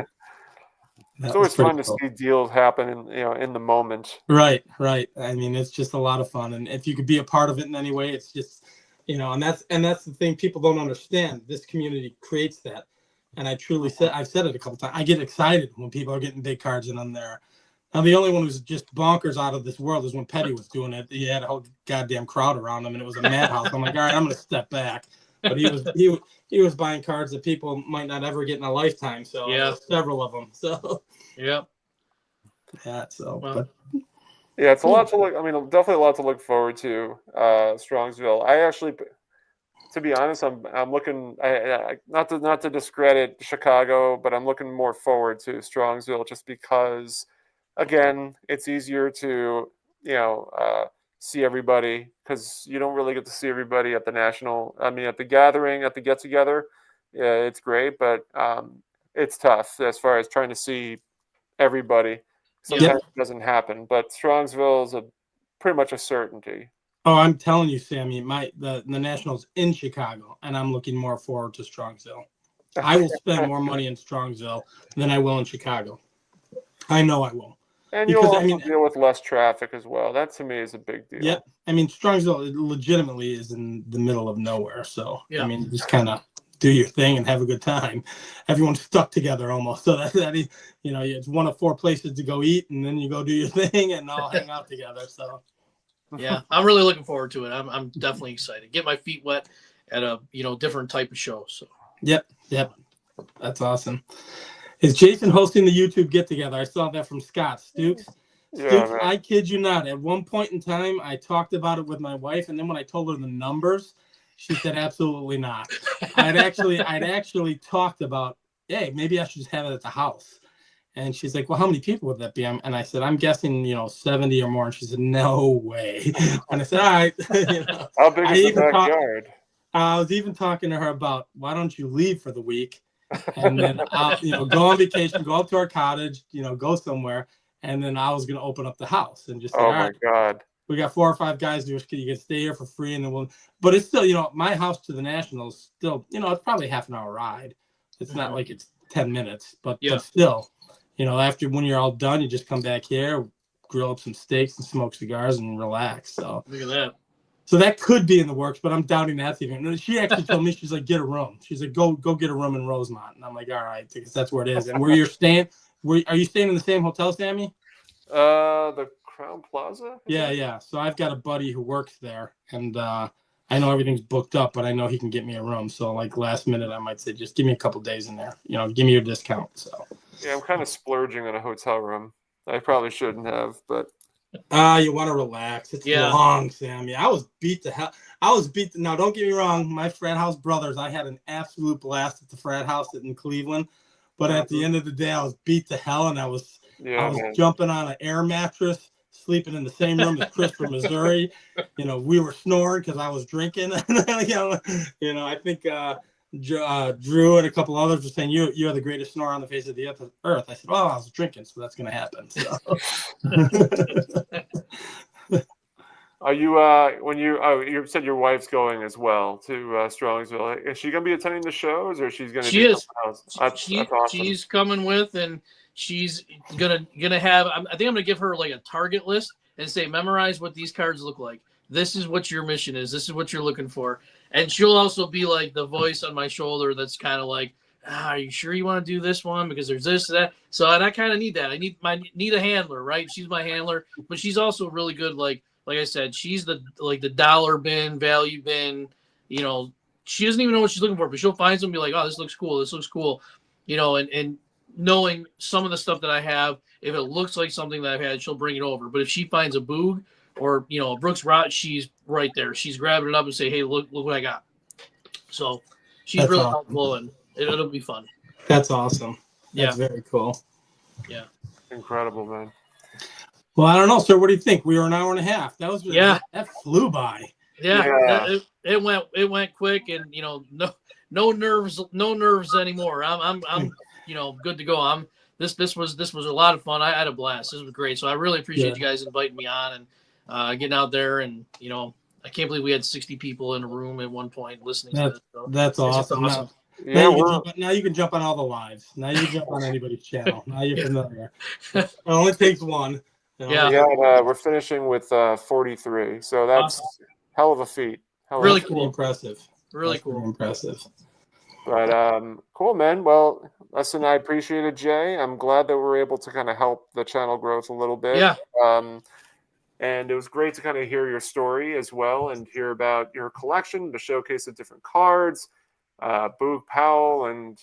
It's always fun to see deals happen in the moment. Right. I mean, it's just a lot of fun, and if you could be a part of it in any way, it's just and that's the thing people don't understand. This community creates that, and I've said it a couple times. I get excited when people are getting big cards and I'm there. Now, the only one who's just bonkers out of this world is when Petty was doing it. He had a whole goddamn crowd around him, and it was a madhouse. I'm like, all right, I'm going to step back. But he was buying cards that people might not ever get in a lifetime. So yeah, several of them. So yeah. So well, yeah, it's a lot to look. I mean, definitely a lot to look forward to. Strongsville. I actually, to be honest, I'm looking. Not to discredit Chicago, but I'm looking more forward to Strongsville just because. Again, it's easier to see everybody because you don't really get to see everybody at the National. I mean, at the gathering, at the get together, yeah, it's great, but it's tough as far as trying to see everybody. Sometimes it doesn't happen, but Strongsville is pretty much a certainty. Oh, I'm telling you, Sammy, the National's in Chicago, and I'm looking more forward to Strongsville. I will spend more money in Strongsville than I will in Chicago. I know I will. And you'll also deal with less traffic as well. That to me is a big deal. Yeah, I mean Strongsville legitimately is in the middle of nowhere, so I mean just kind of do your thing and have a good time. Everyone's stuck together almost. So it's one of 4 places to go eat, and then you go do your thing and all hang out together. So yeah, I'm really looking forward to it. I'm definitely excited. Get my feet wet at a different type of show. So yep, that's awesome. Is Jason hosting the YouTube get together? I saw that from Scott Stukes. Stukes, man. I kid you not. At one point in time, I talked about it with my wife, and then when I told her the numbers, she said absolutely not. I'd actually talked about, hey, maybe I should just have it at the house. And she's like, well, how many people would that be? And I said, I'm guessing 70 or more. And she said, no way. And I said, all right. How big is the backyard? I was even talking to her about, why don't you leave for the week, and then I'll go on vacation, go up to our cottage, go somewhere, and then I was gonna open up the house and just say, oh all my right, God, we got 4 or 5 guys. You can stay here for free, and then but it's still, my house to the Nationals still, it's probably half an hour ride. It's not like it's 10 minutes, but still, after when you're all done, you just come back here, grill up some steaks and smoke cigars and relax. So look at that. So that could be in the works, but I'm doubting that's even. She actually told me, she's like, get a room. She's like, go get a room in Rosemont. And I'm like, all right, because that's where it is. And where you're staying, are you staying in the same hotel, Sammy? The Crown Plaza? Yeah. So I've got a buddy who works there, and I know everything's booked up, but I know he can get me a room. So like last minute, I might say, just give me a couple days in there. Give me your discount. So yeah, I'm kind of splurging on a hotel room. I probably shouldn't have, but you want to relax. It's long, Sammy. I was beat to hell. Now, don't get me wrong. My frat house brothers, I had an absolute blast at the frat house in Cleveland. But at the end of the day, I was beat to hell, and I was jumping on an air mattress, sleeping in the same room as Chris from Missouri. We were snoring because I was drinking. I think Drew and a couple others were saying, you're the greatest snorer on the face of the earth. I said, well, I was drinking, so that's going to happen. So. Are you when you said your wife's going as well to Strongsville? Is she going to be attending the shows, or she's going to? She is. That's awesome. She's coming with, and she's gonna have. I think I'm gonna give her like a target list and say, memorize what these cards look like. This is what your mission is. This is what you're looking for. And she'll also be like the voice on my shoulder that's kind of like, are you sure you want to do this one? Because there's this, that. So and I kind of need that. I need a handler, right? She's my handler, but she's also really good. Like I said, she's the dollar bin, value bin. She doesn't even know what she's looking for, but she'll find something and be like, oh, this looks cool. This looks cool. And knowing some of the stuff that I have, if it looks like something that I've had, she'll bring it over. But if she finds a Boog or a Brooks Rot, she's right there. She's grabbing it up and say, hey, look what I got. So she's That's really awesome. helpful, and it'll be fun. That's awesome. That's very cool. Yeah. Incredible, man. Well, I don't know, sir. What do you think? We were an hour and a half. That flew by. Yeah. It went quick, and no nerves anymore. I'm good to go. This was a lot of fun. I had a blast. This was great. So I really appreciate you guys inviting me on and getting out there, and I can't believe we had 60 people in a room at one point listening to this. So that's awesome. Now you can jump on all the lives. Now you can jump on anybody's channel. Now you're familiar. It only takes one. We're finishing with 43, so that's hell of a feat. Really cool. Impressive. Really cool. Impressive. But cool, man. Well, listen, I appreciate it, Jay. I'm glad that we're able to kind of help the channel growth a little bit. Yeah. And it was great to kind of hear your story as well and hear about your collection, the showcase of different cards, Boog Powell, and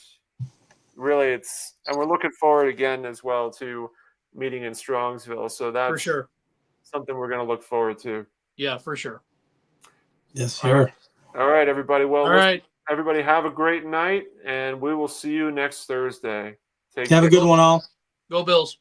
really and we're looking forward again as well to meeting in Strongsville. So that's for sure something we're going to look forward to. Yeah, for sure. Yes, sir. All right, everybody. Well, all right. Everybody have a great night, and we will see you next Thursday. Have a good one, all. Go Bills.